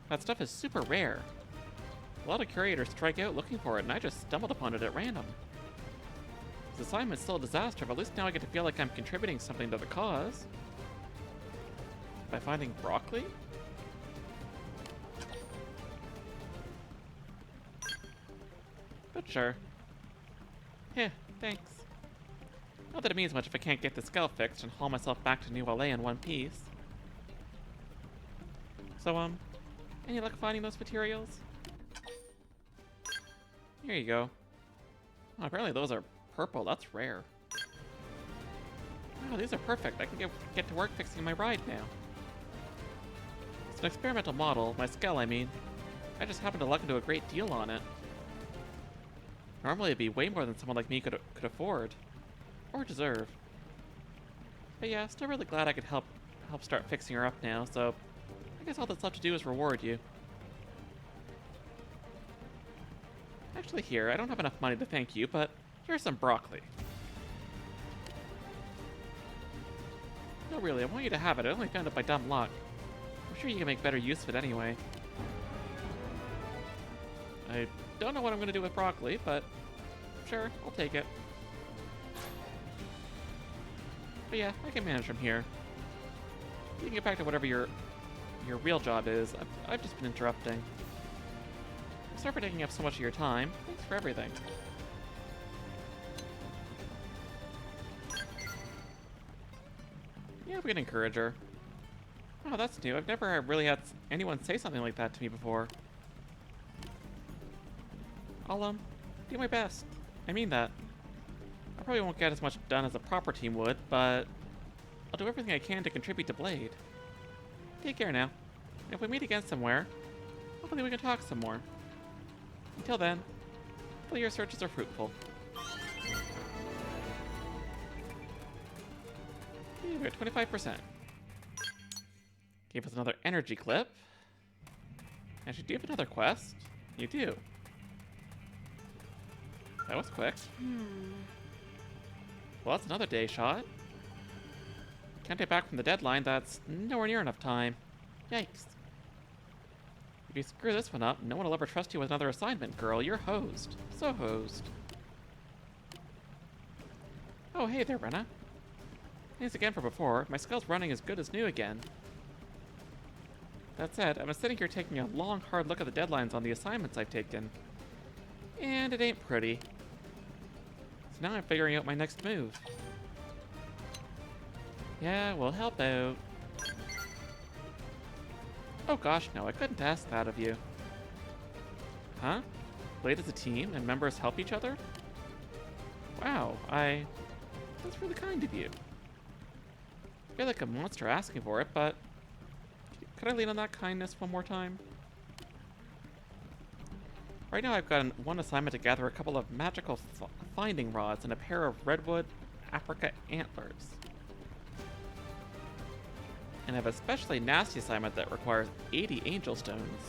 That stuff is super rare. A lot of curators strike out looking for it and I just stumbled upon it at random. This assignment's still a disaster, but at least now I get to feel like I'm contributing something to the cause. By finding broccoli? But sure. Heh, thanks. Not that it means much if I can't get the skull fixed and haul myself back to New LA in one piece. So, any luck finding those materials? Here you go. Oh, apparently those are purple. That's rare. Oh, these are perfect. I can get to work fixing my ride now. It's an experimental model. My skull, I mean. I just happened to luck into a great deal on it. Normally it'd be way more than someone like me could afford. Or deserve. But yeah, still really glad I could help start fixing her up now, so I guess all that's left to do is reward you. Actually here, I don't have enough money to thank you, but here's some broccoli. No really, I want you to have it. I only found it by dumb luck. I'm sure you can make better use of it anyway. I don't know what I'm going to do with broccoli, but sure, I'll take it. But yeah, I can manage from here. You can get back to whatever your real job is. I've just been interrupting. Sorry for taking up so much of your time. Thanks for everything. Yeah, we can encourage her. Oh, that's new. I've never really had anyone say something like that to me before. I'll, do my best. I mean that. I probably won't get as much done as a proper team would, but I'll do everything I can to contribute to Blade. Take care now. And if we meet again somewhere, hopefully we can talk some more. Until then, hopefully your searches are fruitful. Yeah, we're at 25%. Gave us another energy clip. Actually, do you have another quest? You do. That was quick. Well, that's another day shot. Can't get back from the deadline, that's nowhere near enough time. Yikes. If you screw this one up, no one will ever trust you with another assignment, girl. You're hosed. So hosed. Oh, hey there, Renna. Thanks again for before. My skull's running as good as new again. That said, I'm sitting here taking a long, hard look at the deadlines on the assignments I've taken. And it ain't pretty. So now I'm figuring out my next move. Yeah, we'll help out. Oh gosh, no, I couldn't ask that of you. Huh? Blade as a team and members help each other? Wow, that's really kind of you. I feel like a monster asking for it, but could I lean on that kindness one more time? Right now I've got one assignment to gather a couple of magical finding rods and a pair of redwood Africa antlers. And I have a especially nasty assignment that requires 80 angel stones.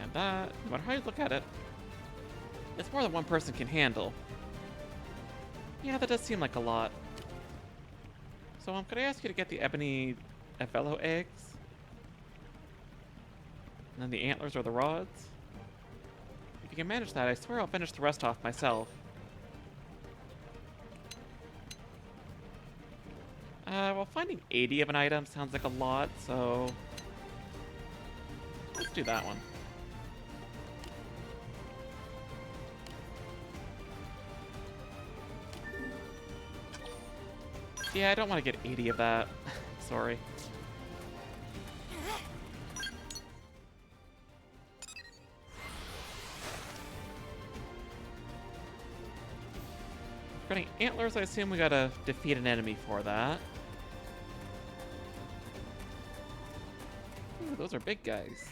And that, no matter how you look at it, it's more than one person can handle. Yeah, that does seem like a lot. So, could I ask you to get the ebony Avello eggs? And then the antlers or the rods? If you can manage that, I swear I'll finish the rest off myself. Well, finding 80 of an item sounds like a lot, so let's do that one. Yeah, I don't want to get 80 of that. Sorry. Regarding antlers, I assume we gotta defeat an enemy for that. Ooh, those are big guys.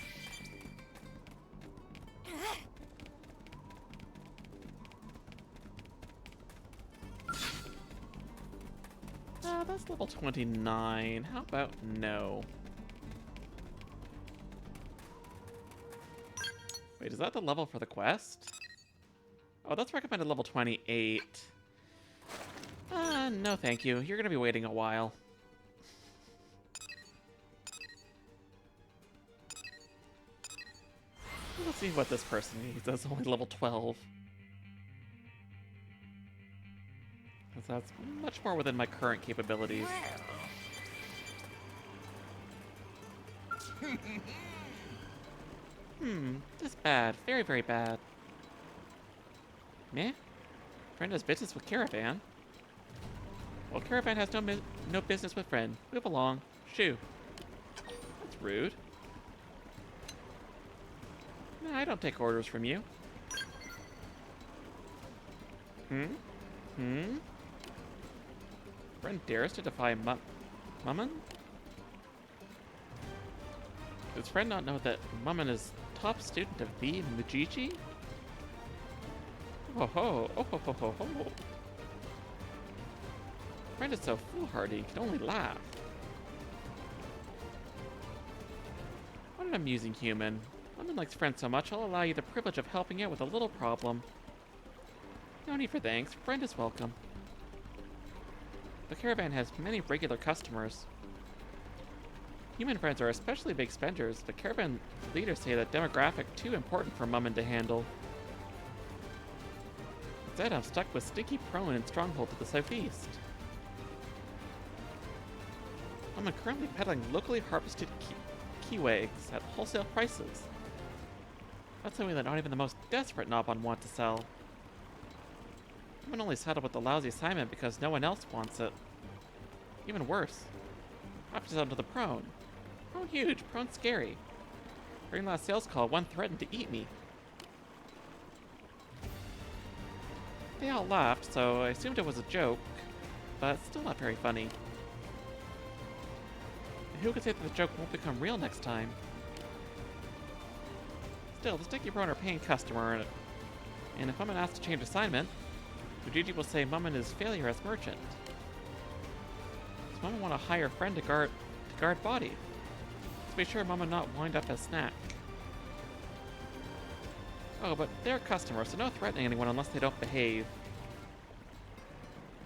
That's level 29. How about no? Wait, is that the level for the quest? Oh, that's recommended level 28. No thank you. You're gonna be waiting a while. Let's see what this person needs. That's only level 12. Because that's much more within my current capabilities. This bad. Very, very bad. Meh? Friend has business with Caravan. Well, Caravan has no business with Friend. Move along. Shoo. That's rude. No, I don't take orders from you. Friend dares to defy Mummin? Does Friend not know that Mummin is top student of the Mujiji? Oh ho, oh ho ho ho ho. Friend is so foolhardy, he can only laugh. What an amusing human. Mummin likes Friend so much, I'll allow you the privilege of helping out with a little problem. No need for thanks, Friend is welcome. The Caravan has many regular customers. Human friends are especially big spenders. The Caravan leaders say that demographic too important for Mummin to handle. Instead, I'm stuck with Sticky Prone and Stronghold to the southeast. I'm currently peddling locally harvested kiwigs at wholesale prices. That's something that not even the most desperate Nobon want to sell. I'm only saddled with the lousy assignment because no one else wants it. Even worse, I have to sell to the Prone. Prone huge, Prone scary. During last sales call, one threatened to eat me. They all laughed, so I assumed it was a joke, but still not very funny. Who could say that the joke won't become real next time? Still, the Sticky Prone are a paying customer, and if Mummin asks to change assignment, Ujiji will say Mummin is failure as merchant. Does Mummin want to hire a friend to guard body? Let's be sure Mummin not wind up as snack. Oh, but they're customers, so no threatening anyone unless they don't behave.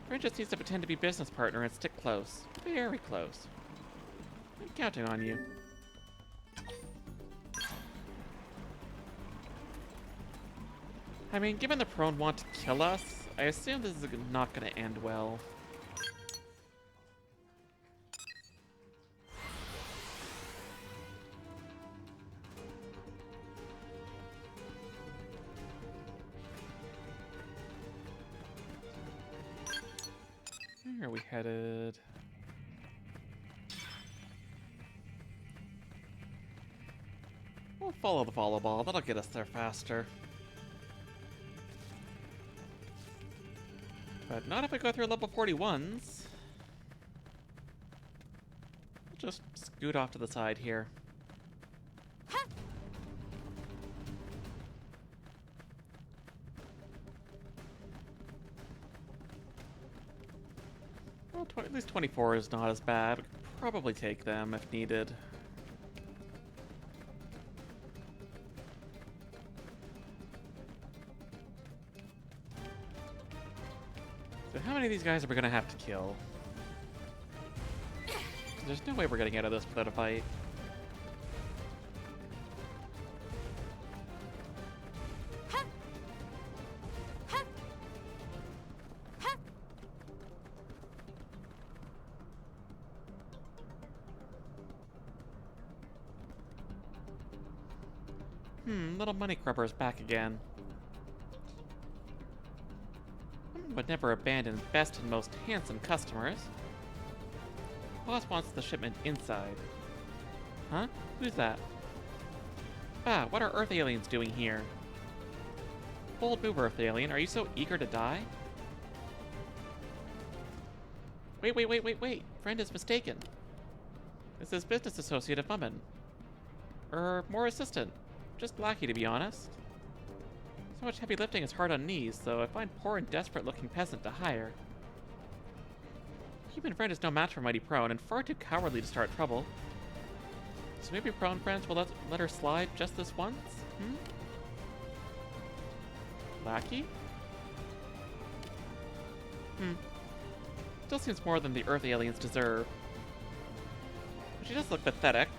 Friend just needs to pretend to be business partner and stick close. Very close. I'm counting on you. I mean, given the Prone want to kill us, I assume this is not going to end well. Where are we headed? We'll follow the volleyball. That'll get us there faster. But not if I go through level 41s. We'll just scoot off to the side here. Well, at least 24 is not as bad. We could probably take them if needed. So how many of these guys are we gonna have to kill? There's no way we're getting out of this without a fight. Little money grubber is back again. Would never abandon best and most handsome customers. Boss wants the shipment inside. Huh? Who's that? Ah, what are Earth aliens doing here? Bold move, Earth alien. Are you so eager to die? Wait. Friend is mistaken. This is business associate of Mummin. More assistant. Just lackey, to be honest. So much heavy lifting is hard on knees, so I find poor and desperate-looking peasant to hire. Human friend is no match for mighty Prone, and far too cowardly to start trouble. So maybe Prone friends will let her slide just this once? Lackey? Still seems more than the Earth aliens deserve. But she does look pathetic.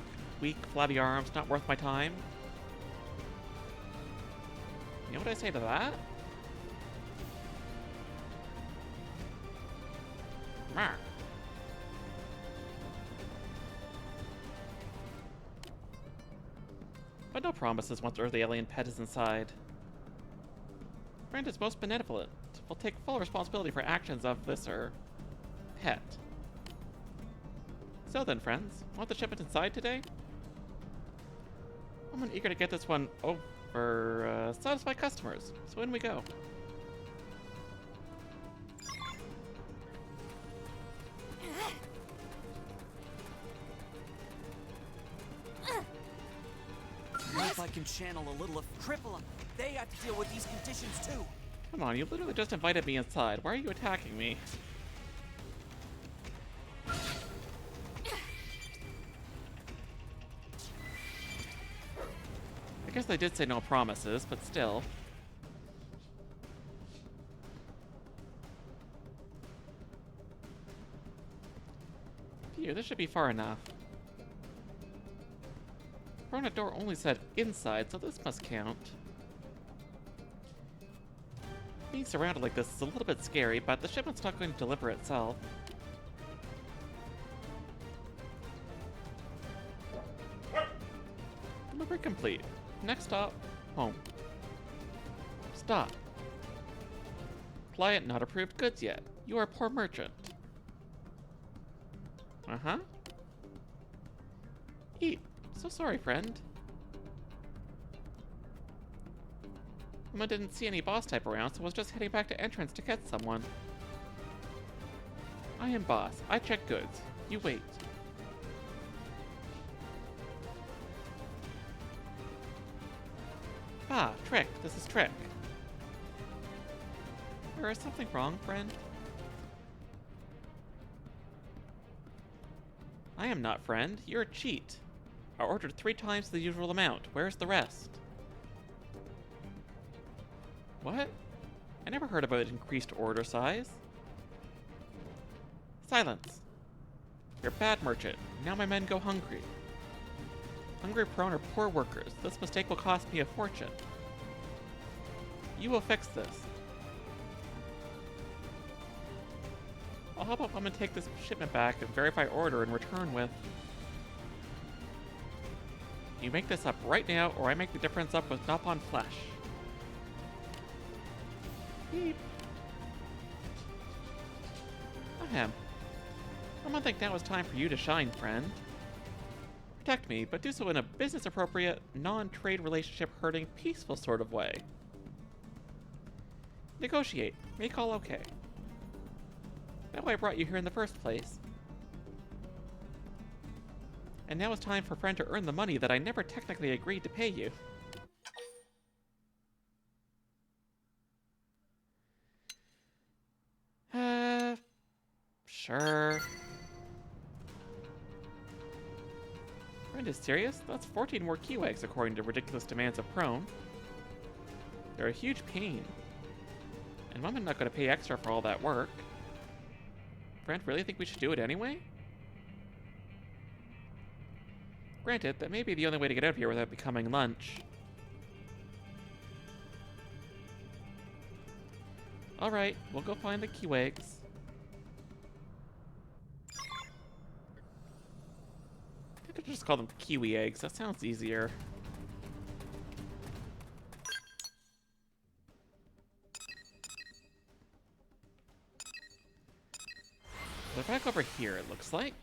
Weak, flabby arms, not worth my time. You know what I say to that? Mark. but no promises once Earthly alien pet is inside. Friend is most benevolent. Will take full responsibility for actions of this, pet. So then, friends, want the shipment inside today? I'm eager to get this one over, satisfy customers, so in we go. If I can channel a little of cripple them, they have to deal with these conditions too. Come on, you literally just invited me inside. Why are you attacking me? I guess they did say no promises, but still. Phew, this should be far enough. Front door only said inside, so this must count. Being surrounded like this is a little bit scary, but the shipment's not going to deliver itself. Delivery complete. Next stop, home. Stop. Client not approved goods yet. You are a poor merchant. Uh-huh. Eat. So sorry, friend. I didn't see any boss type around, so was just heading back to entrance to catch someone. I am boss. I check goods. You wait. Ah, Trick. This is Trick. There is something wrong, friend? I am not friend. You're a cheat. I ordered 3 times the usual amount. Where's the rest? What? I never heard about increased order size. Silence. You're a bad merchant. Now my men go hungry. Hungry prone are poor workers. This mistake will cost me a fortune. You will fix this. Well, how about I'm gonna take this shipment back and verify order and return with... You make this up right now, or I make the difference up with Nopon flesh. Beep. Ahem. I'm gonna think now is time for you to shine, friend. Protect me, but do so in a business-appropriate, non-trade relationship-hurting, peaceful sort of way. Negotiate. Make all okay. That's why I brought you here in the first place. And now it's time for friend to earn the money that I never technically agreed to pay you. Sure. Friend is serious? That's 14 more Keywags according to ridiculous demands of Prone. They're a huge pain. And I'm not going to pay extra for all that work. Friend, really think we should do it anyway? Granted, that may be the only way to get out of here without becoming lunch. Alright, we'll go find the Keywags. I could just call them Kiwi eggs, that sounds easier. They're back over here, it looks like.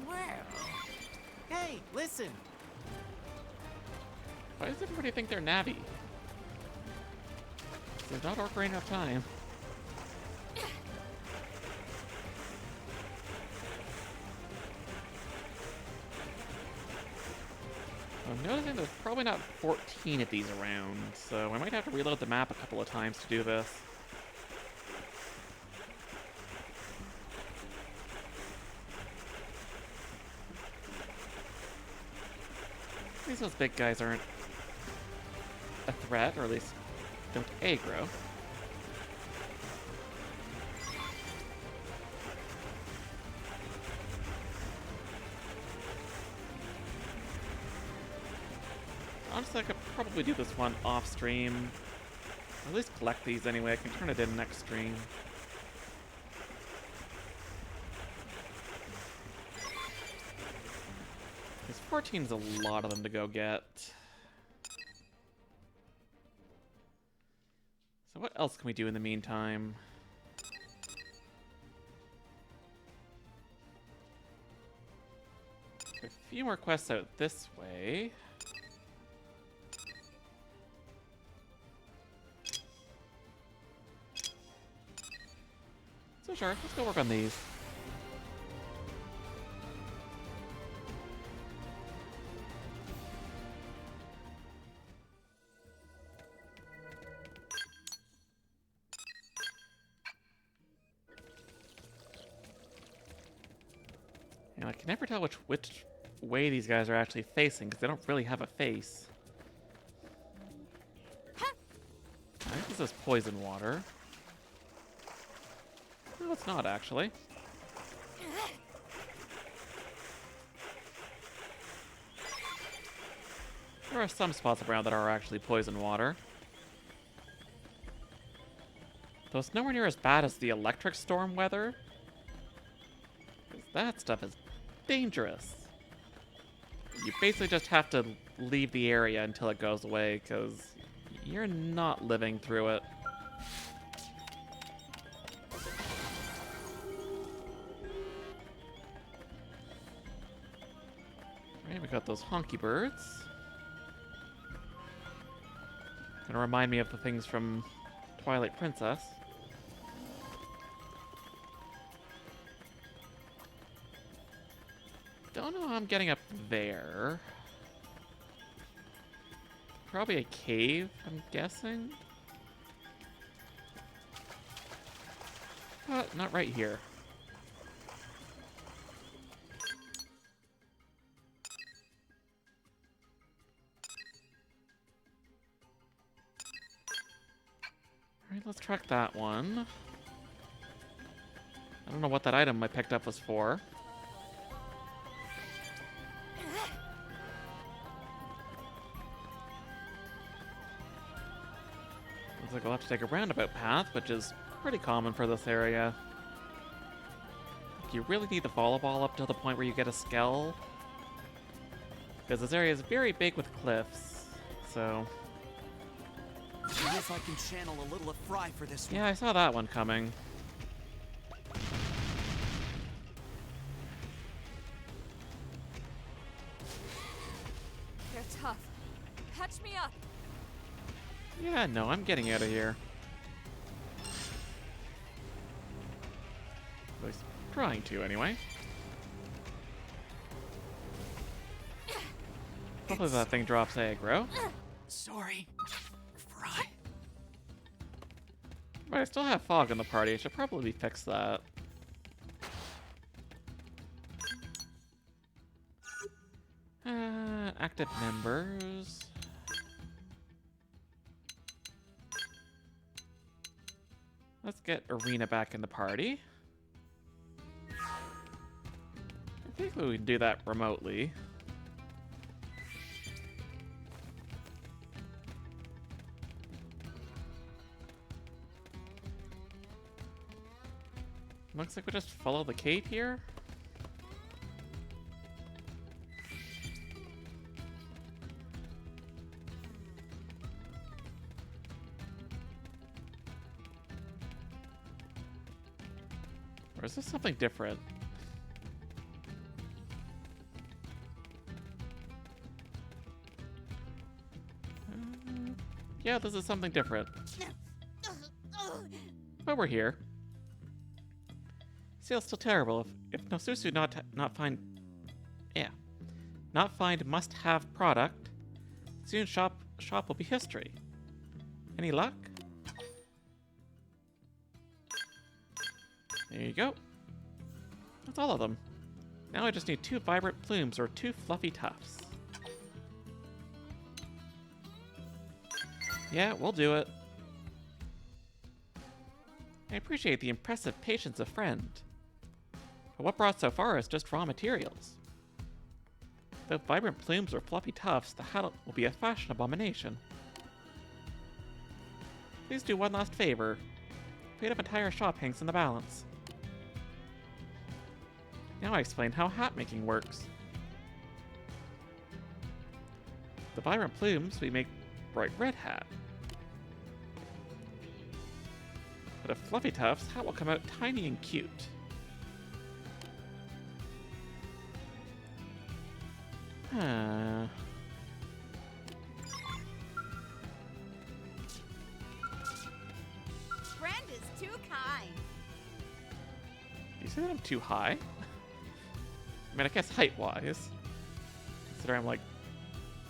Well, hey, listen. Why does everybody think they're Navi? They're not ordering enough time. I'm noticing there's probably not 14 of these around, so I might have to reload the map a couple of times to do this. At least those big guys aren't a threat, or at least don't aggro. Honestly, I could probably do this one off stream. Or at least collect these anyway. I can turn it in next stream. 14 is a lot of them to go get. So what else can we do in the meantime? A few more quests out this way. So sure, let's go work on these. And I can never tell which way these guys are actually facing, because they don't really have a face. I think this is poison water. No, it's not, actually. There are some spots around that are actually poison water. Though it's nowhere near as bad as the electric storm weather. 'Cause that stuff is dangerous. You basically just have to leave the area until it goes away, because you're not living through it. Right, we got those honky birds. Gonna remind me of the things from Twilight Princess. Don't know how I'm getting up there. Probably a cave, I'm guessing. But not right here. Alright, let's track that one. I don't know what that item I picked up was for. Looks like I'll have to take a roundabout path, which is pretty common for this area. You really need the volleyball up to the point where you get a skell. Because this area is very big with cliffs, so... I guess I can channel a little of Fry for this one. Yeah, I saw that one coming. They're tough. Catch me up. Yeah, no, I'm getting out of here. At least trying to, anyway. Hopefully that thing drops aggro. Sorry, Fry. But I still have fog in the party. I should probably fix that. Active members. Let's get Arena back in the party. I think we can do that remotely. Looks like we just follow the cave here. Or is this something different? Yeah, this is something different. But we're here. Sale's still terrible. If Nosusu not find must-have product, soon shop will be history. Any luck? There you go. That's all of them. Now I just need 2 vibrant plumes or 2 fluffy tufts. Yeah, we'll do it. I appreciate the impressive patience of friend. But what brought so far is just raw materials. Without vibrant plumes or fluffy tufts, the hat will be a fashion abomination. Please do one last favor. Fate of entire shop hangs in the balance. Now I explain how hat making works. vibrant plumes, we make bright red hat. But if fluffy tufts, hat will come out tiny and cute. Huh. Friend is too kind. Do you say that I'm too high? I mean, I guess height-wise. Considering I'm like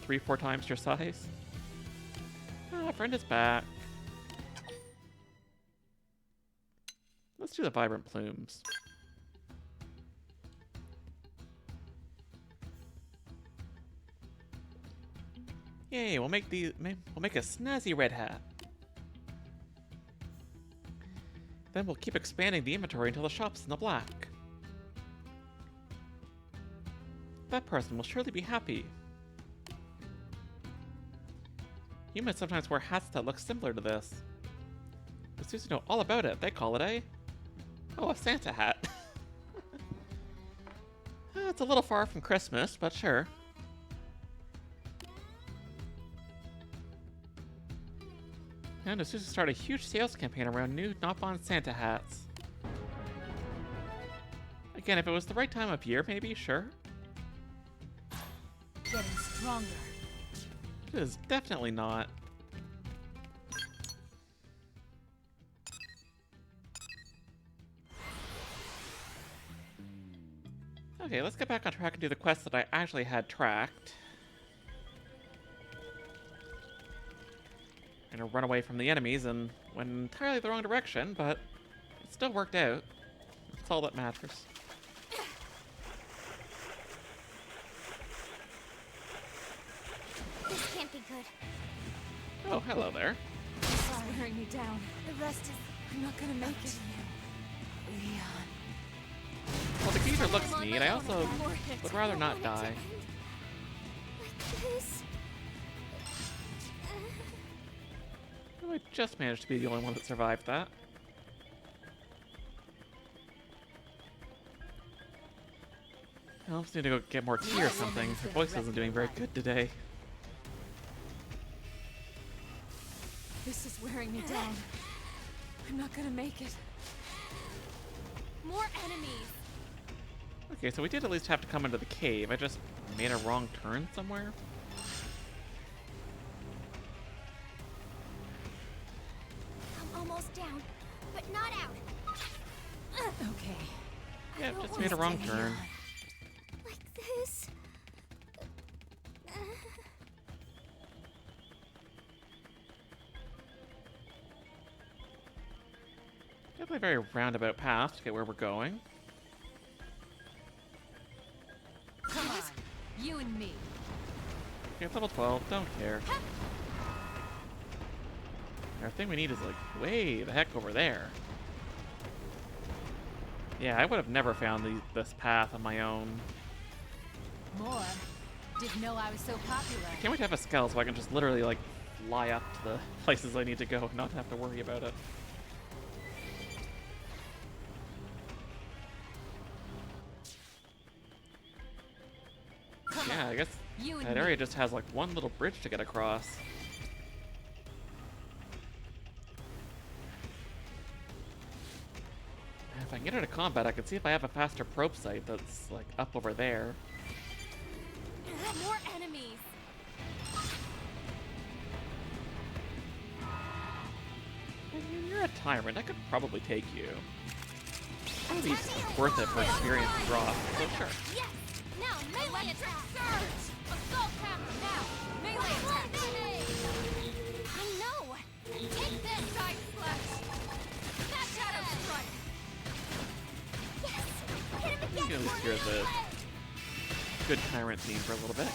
3-4 times your size. Ah, friend is back. Let's do the vibrant plumes. Yay, we'll make a snazzy red hat. Then we'll keep expanding the inventory until the shop's in the black. That person will surely be happy. Humans sometimes wear hats that look similar to this. But Susie know all about it. They call it a Santa hat. It's a little far from Christmas, but sure. And Susie started a huge sales campaign around new Nopon Santa hats. Again, if it was the right time of year, maybe, sure. Getting stronger. It is definitely not. Okay, let's get back on track and do the quest that I actually had tracked. I'm gonna run away from the enemies and went entirely the wrong direction, but it still worked out. That's all that matters. This can't be good. Oh, hello there. Sorry, wearing me down. The rest is I'm not gonna make it. Leon. Well, the geezer looks neat. I also would rather not die. like this. Oh, I just managed to be the only one that survived that. I just need to go get more tea or something. Her voice isn't doing very good today. This is wearing me down. I'm not gonna make it. More enemies. Okay, so we did at least have to come into the cave. I just made a wrong turn somewhere. I'm almost down, but not out. Okay. Yeah, just made a wrong turn. Like this. Definitely a very roundabout path to get where we're going. Come on. You and me. Okay, it's level 12, don't care. Our thing we need is like way the heck over there. Yeah, I would have never found this path on my own. More. Didn't know I was so popular. I can't wait to have a skull so I can just literally like fly up to the places I need to go and not have to worry about it. Yeah, I guess You and that me. area just has like one little bridge to get across. If I can get into combat, I can see if I have a faster probe site that's like up over there. More enemies. You're a tyrant. I could probably take you. Probably worth it for experience drop. So sure. Yes! Now melee attack! Surge! Assault path now! Melee attack! I know! Take this! Side slash! That shadow strike! Yes! Hit him You again! can at least hear the good tyrant theme for a little bit.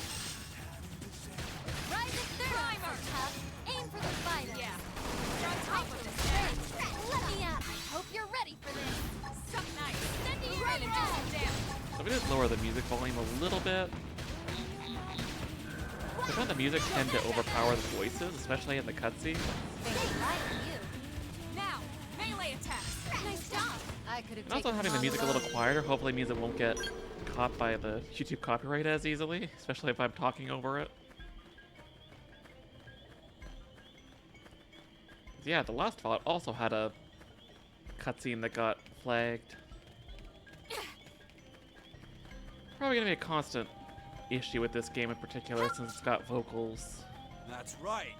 Rise at third Primer. tough. Aim for the spider. Yeah. You're on top of the stage! Let me up. I hope you're ready for this. Suck nice! Send it Run and do some damage! So we just lower the music volume a little bit. Sometimes the music tend to overpower the voices, especially in the cutscenes. Now! Melee attack! Nice job. I could have And also having the music a little quieter hopefully means it won't get caught by the YouTube copyright as easily, especially if I'm talking over it. Yeah, the last Fallout also had a cutscene that got flagged. Probably gonna be a constant issue with this game in particular since it's got vocals. That's right.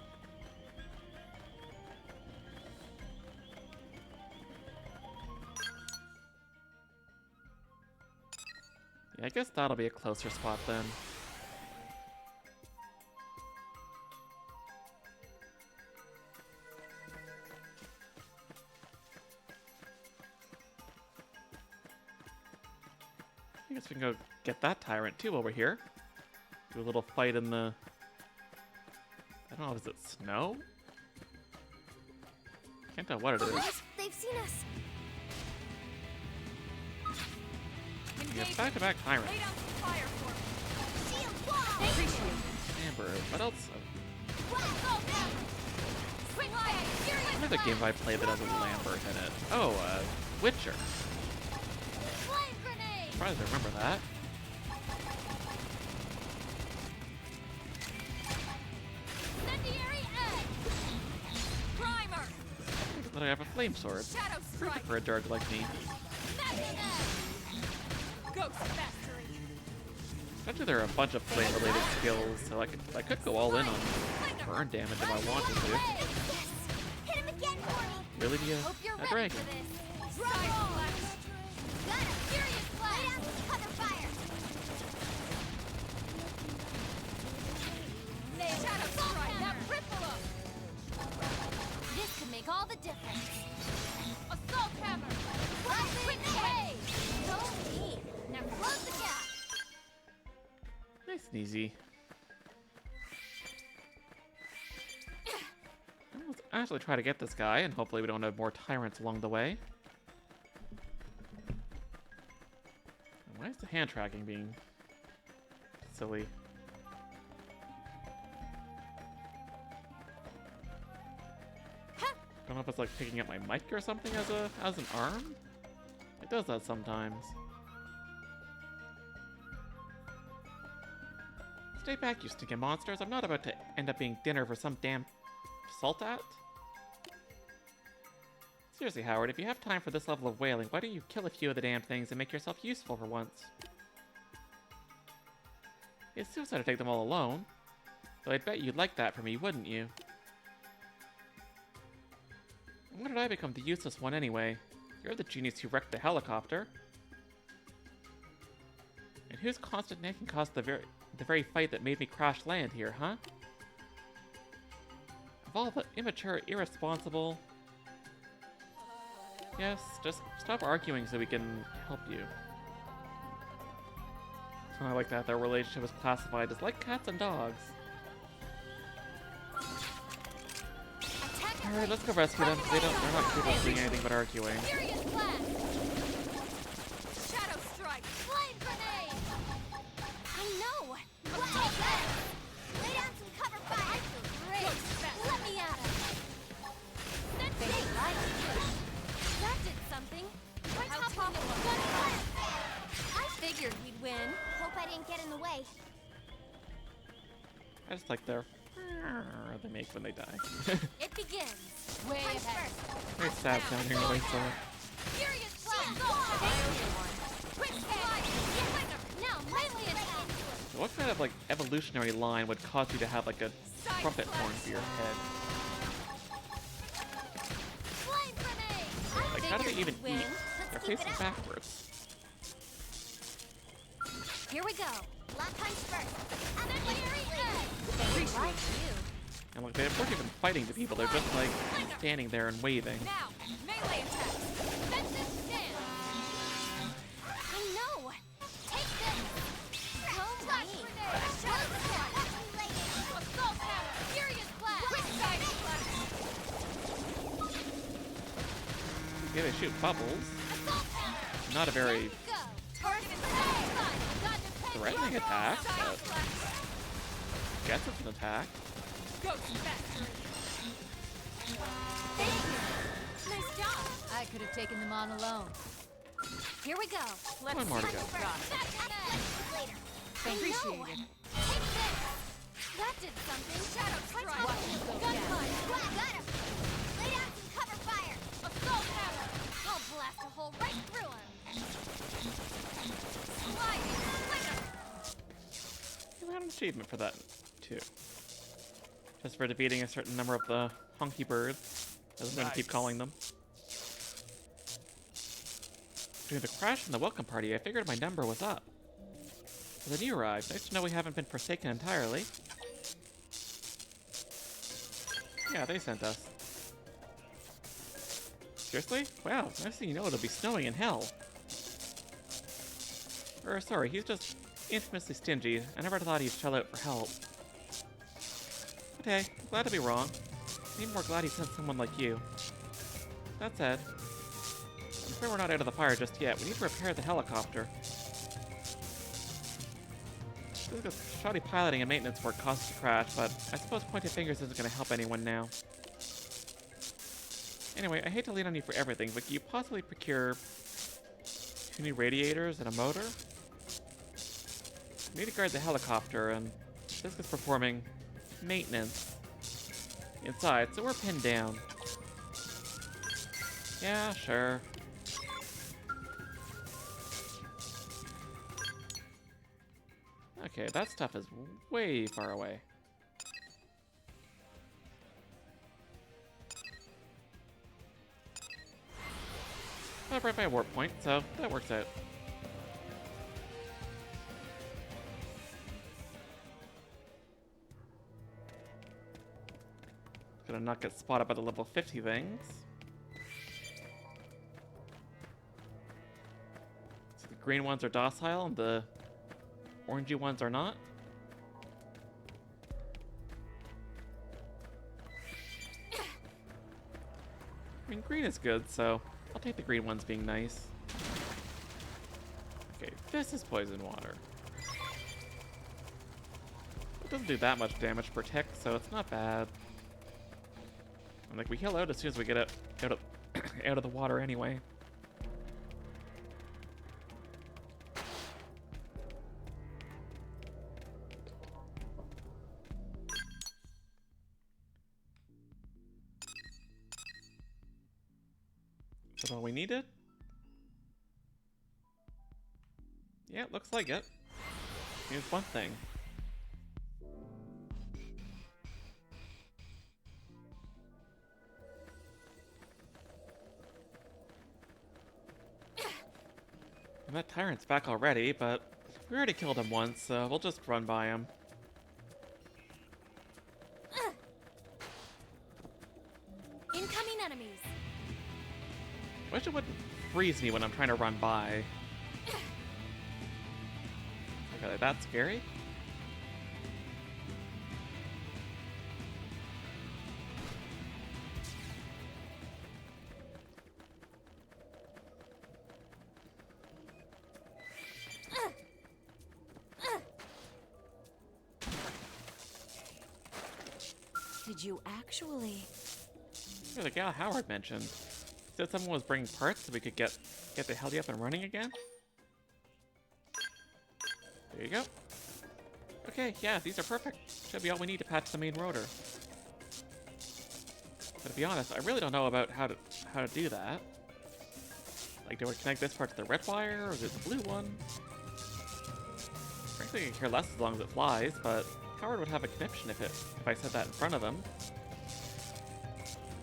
Yeah, I guess that'll be a closer spot then. I guess we can go get that tyrant too while we're here. Do a little fight in the... I don't know, is it snow? Can't tell what it is. They've seen us. Yeah, back-to-back tyrants. Lay down some fire for me. Shield wall. Amber, what else? Spring light. Another game I played that has a Lambert in it. Oh, Witcher. Flame grenade. Surprised I remember that. Incendiary edge. Primer. But I have a flame sword. Shadow Perfect strike. for a dart like me. Magnet edge. Ghost mastery. Actually, there are a bunch of flame-related skills, so I could go all in on burn damage if I wanted to. Yes. Hit him again for me. Really be Hope you're a ready dragon. for this. Drum roll. Got a furious blast. Lay down some cover fire. Shadow strike. Now ripple up. This could make all the difference. Assault hammer. Quick away. So neat. Now close the gap. Nice and easy. Let's actually try to get this guy, and hopefully we don't have more tyrants along the way. Why is the hand tracking being silly? Don't know if it's like picking up my mic or something as an arm. It does that sometimes. Stay back, you stinking monsters. I'm not about to end up being dinner for some damn Saltat. Seriously, Howard, if you have time for this level of whaling, why don't you kill a few of the damn things and make yourself useful for once? It's suicide to take them all alone. Though I'd bet you'd like that for me, wouldn't you? When did I become the useless one anyway? You're the genius who wrecked the helicopter. And whose constant nagging caused the very fight that made me crash land here, huh? Of all the immature, irresponsible... Yes, just stop arguing so we can help you. I like that their relationship is classified as like cats and dogs. Alright, let's go rescue them. They're not capable of doing anything but arguing. Furious blast. Shadow strike. Flame grenade. I know. Assault hammer. Lay down some cover fire. I feel great. Let me at him. Big light. That did something. Right How top off. tender. Gunfire. I figured we'd win. Hope I didn't get in the way. I just like their they make when they die. It begins. Way Punch ahead. first. Very sad sounding noise though. Furious blast. Quick slide. Now melee attack. What kind of like evolutionary line would cause you to have like a trumpet horn for your head? Flame grenade. Like how do they even Win. eat? They're Let's keep facing it up. backwards. Here we go. Lock punch first. Incendiary edge. Like you. And like they weren't even fighting the people, they're just like standing there and waving. Now, melee attack. Defensive stand. I know. Take this. So mean. Shadow strike. Assault hammer. Furious blast. Quick guiding blast. Yeah, they shoot bubbles. Assault hammer. Not a very Go. Target attack. threatening attack, Side but slash. I guess it's an attack. Ghost mastery. Thank you. Nice job. I could have taken them on alone. Here we go. Let's One more to see. go. Later. Appreciate I know. it. Take this. That did something. Shadow strike. Gunfire. Got him. Lay down blast a hole right through him. Sliding flicker. You got an achievement for that, too. Just for defeating a certain number of the honky birds, as I'm going to keep calling them. During the crash in the welcome party, I figured my number was up. But then you arrived. Nice to know we haven't been forsaken entirely. Yeah, they sent us. Seriously? Wow, next thing you know, it'll be snowing in hell. Or, sorry, he's just infamously stingy. I never thought he'd shell out for help. Okay, glad to be wrong. I'm even more glad he sent someone like you. That said, I'm afraid we're not out of the fire just yet. We need to repair the helicopter. This shoddy piloting and maintenance work caused us to crash, but I suppose pointing fingers isn't going to help anyone now. Anyway, I hate to lean on you for everything, but can you possibly procure 2 new radiators and a motor? We need to guard the helicopter, and this is performing maintenance inside, so we're pinned down. Yeah, sure. Okay, that stuff is way far away. I'm right by a warp point, so that works out. Gonna not get spotted by the level 50 things. So the green ones are docile and the orangey ones are not. I mean, green is good, so I'll take the green ones being nice. Okay, this is poison water. It doesn't do that much damage per tick, so it's not bad. And like, we heal out as soon as we get it out of the water anyway. Is that all we needed? Yeah, it looks like it. Here's one thing. And that tyrant's back already, but we already killed him once, so we'll just run by him. Incoming enemies. I wish it wouldn't freeze me when I'm trying to run by. Okay, that's scary. Did you actually? Yeah, the gal Howard mentioned. Said someone was bringing parts so we could get the heli up and running again. There you go. Okay, yeah, these are perfect. Should be all we need to patch the main rotor. But to be honest, I really don't know about how to do that. Like, do I connect this part to the red wire, or is it the blue one? Frankly, I could care less as long as it flies, but Howard would have a conniption if I said that in front of him.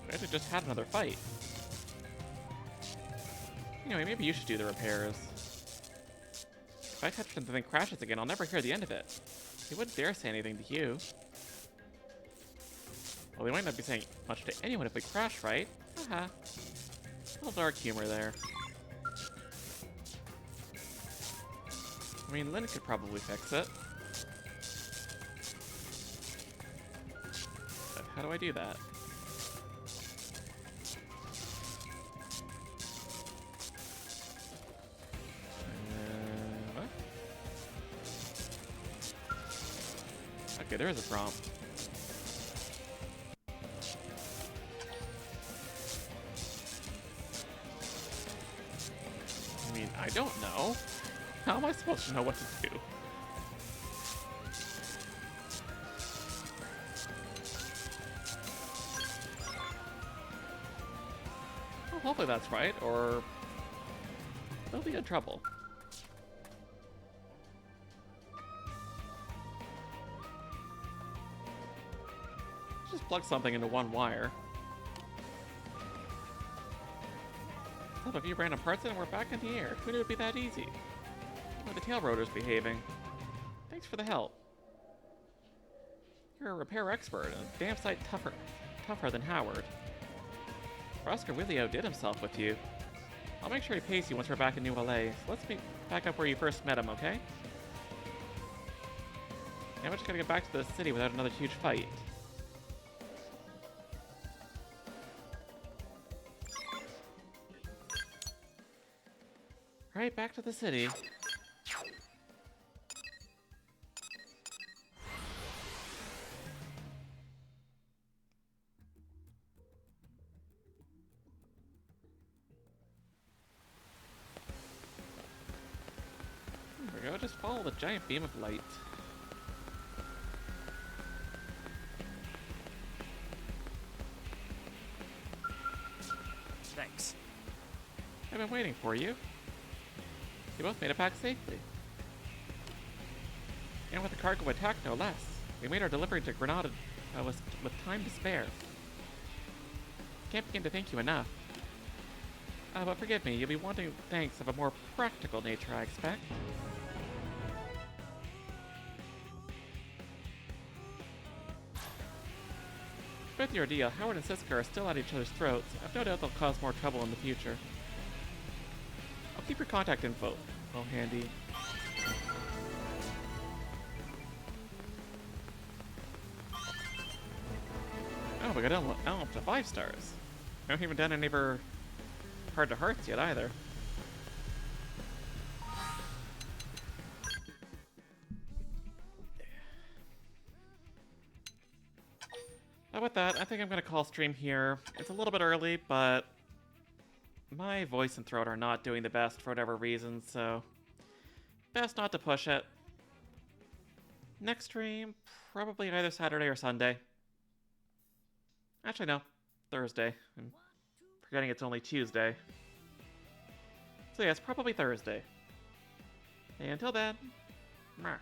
We actually just had another fight. Anyway, maybe you should do the repairs. If I touch something that crashes again, I'll never hear the end of it. He wouldn't dare say anything to you. Well, we might not be saying much to anyone if we crash, right? Haha. A little dark humor there. I mean, Lynn could probably fix it. But how do I do that? What? Okay, there is a prompt. I mean, I don't know. How am I supposed to know what to do? Well, hopefully that's right, or they'll be in trouble. Just plug something into one wire. Thought a few random parts in and we're back in the air. Who knew it'd be that easy? How are the tail rotors behaving? Thanks for the help. You're a repair expert and a damn sight tougher than Howard. Roscoe really outdid himself with you. I'll make sure he pays you once we're back in New LA. So let's meet back up where you first met him, okay? Now we're just gotta get back to the city without another huge fight. Right, back to the city. There we go, just follow the giant beam of light. Thanks. I've been waiting for you. You both made it back safely. And with the cargo attack, no less. We made our delivery to Granada with time to spare. Can't begin to thank you enough. But forgive me, you'll be wanting thanks of a more practical nature, I expect. With your deal, Howard and Siska are still at each other's throats. I've no doubt they'll cause more trouble in the future. I'll keep your contact info. Oh, handy. Oh, we got up to 5 stars. I haven't even done any of her heart-to-hearts yet, either. With that, I think I'm going to call stream here. It's a little bit early, but my voice and throat are not doing the best for whatever reason, so best not to push it. Next stream, probably either Saturday or Sunday. Actually, no, Thursday. I'm forgetting it's only Tuesday. So yes, probably Thursday. And until then, mwah.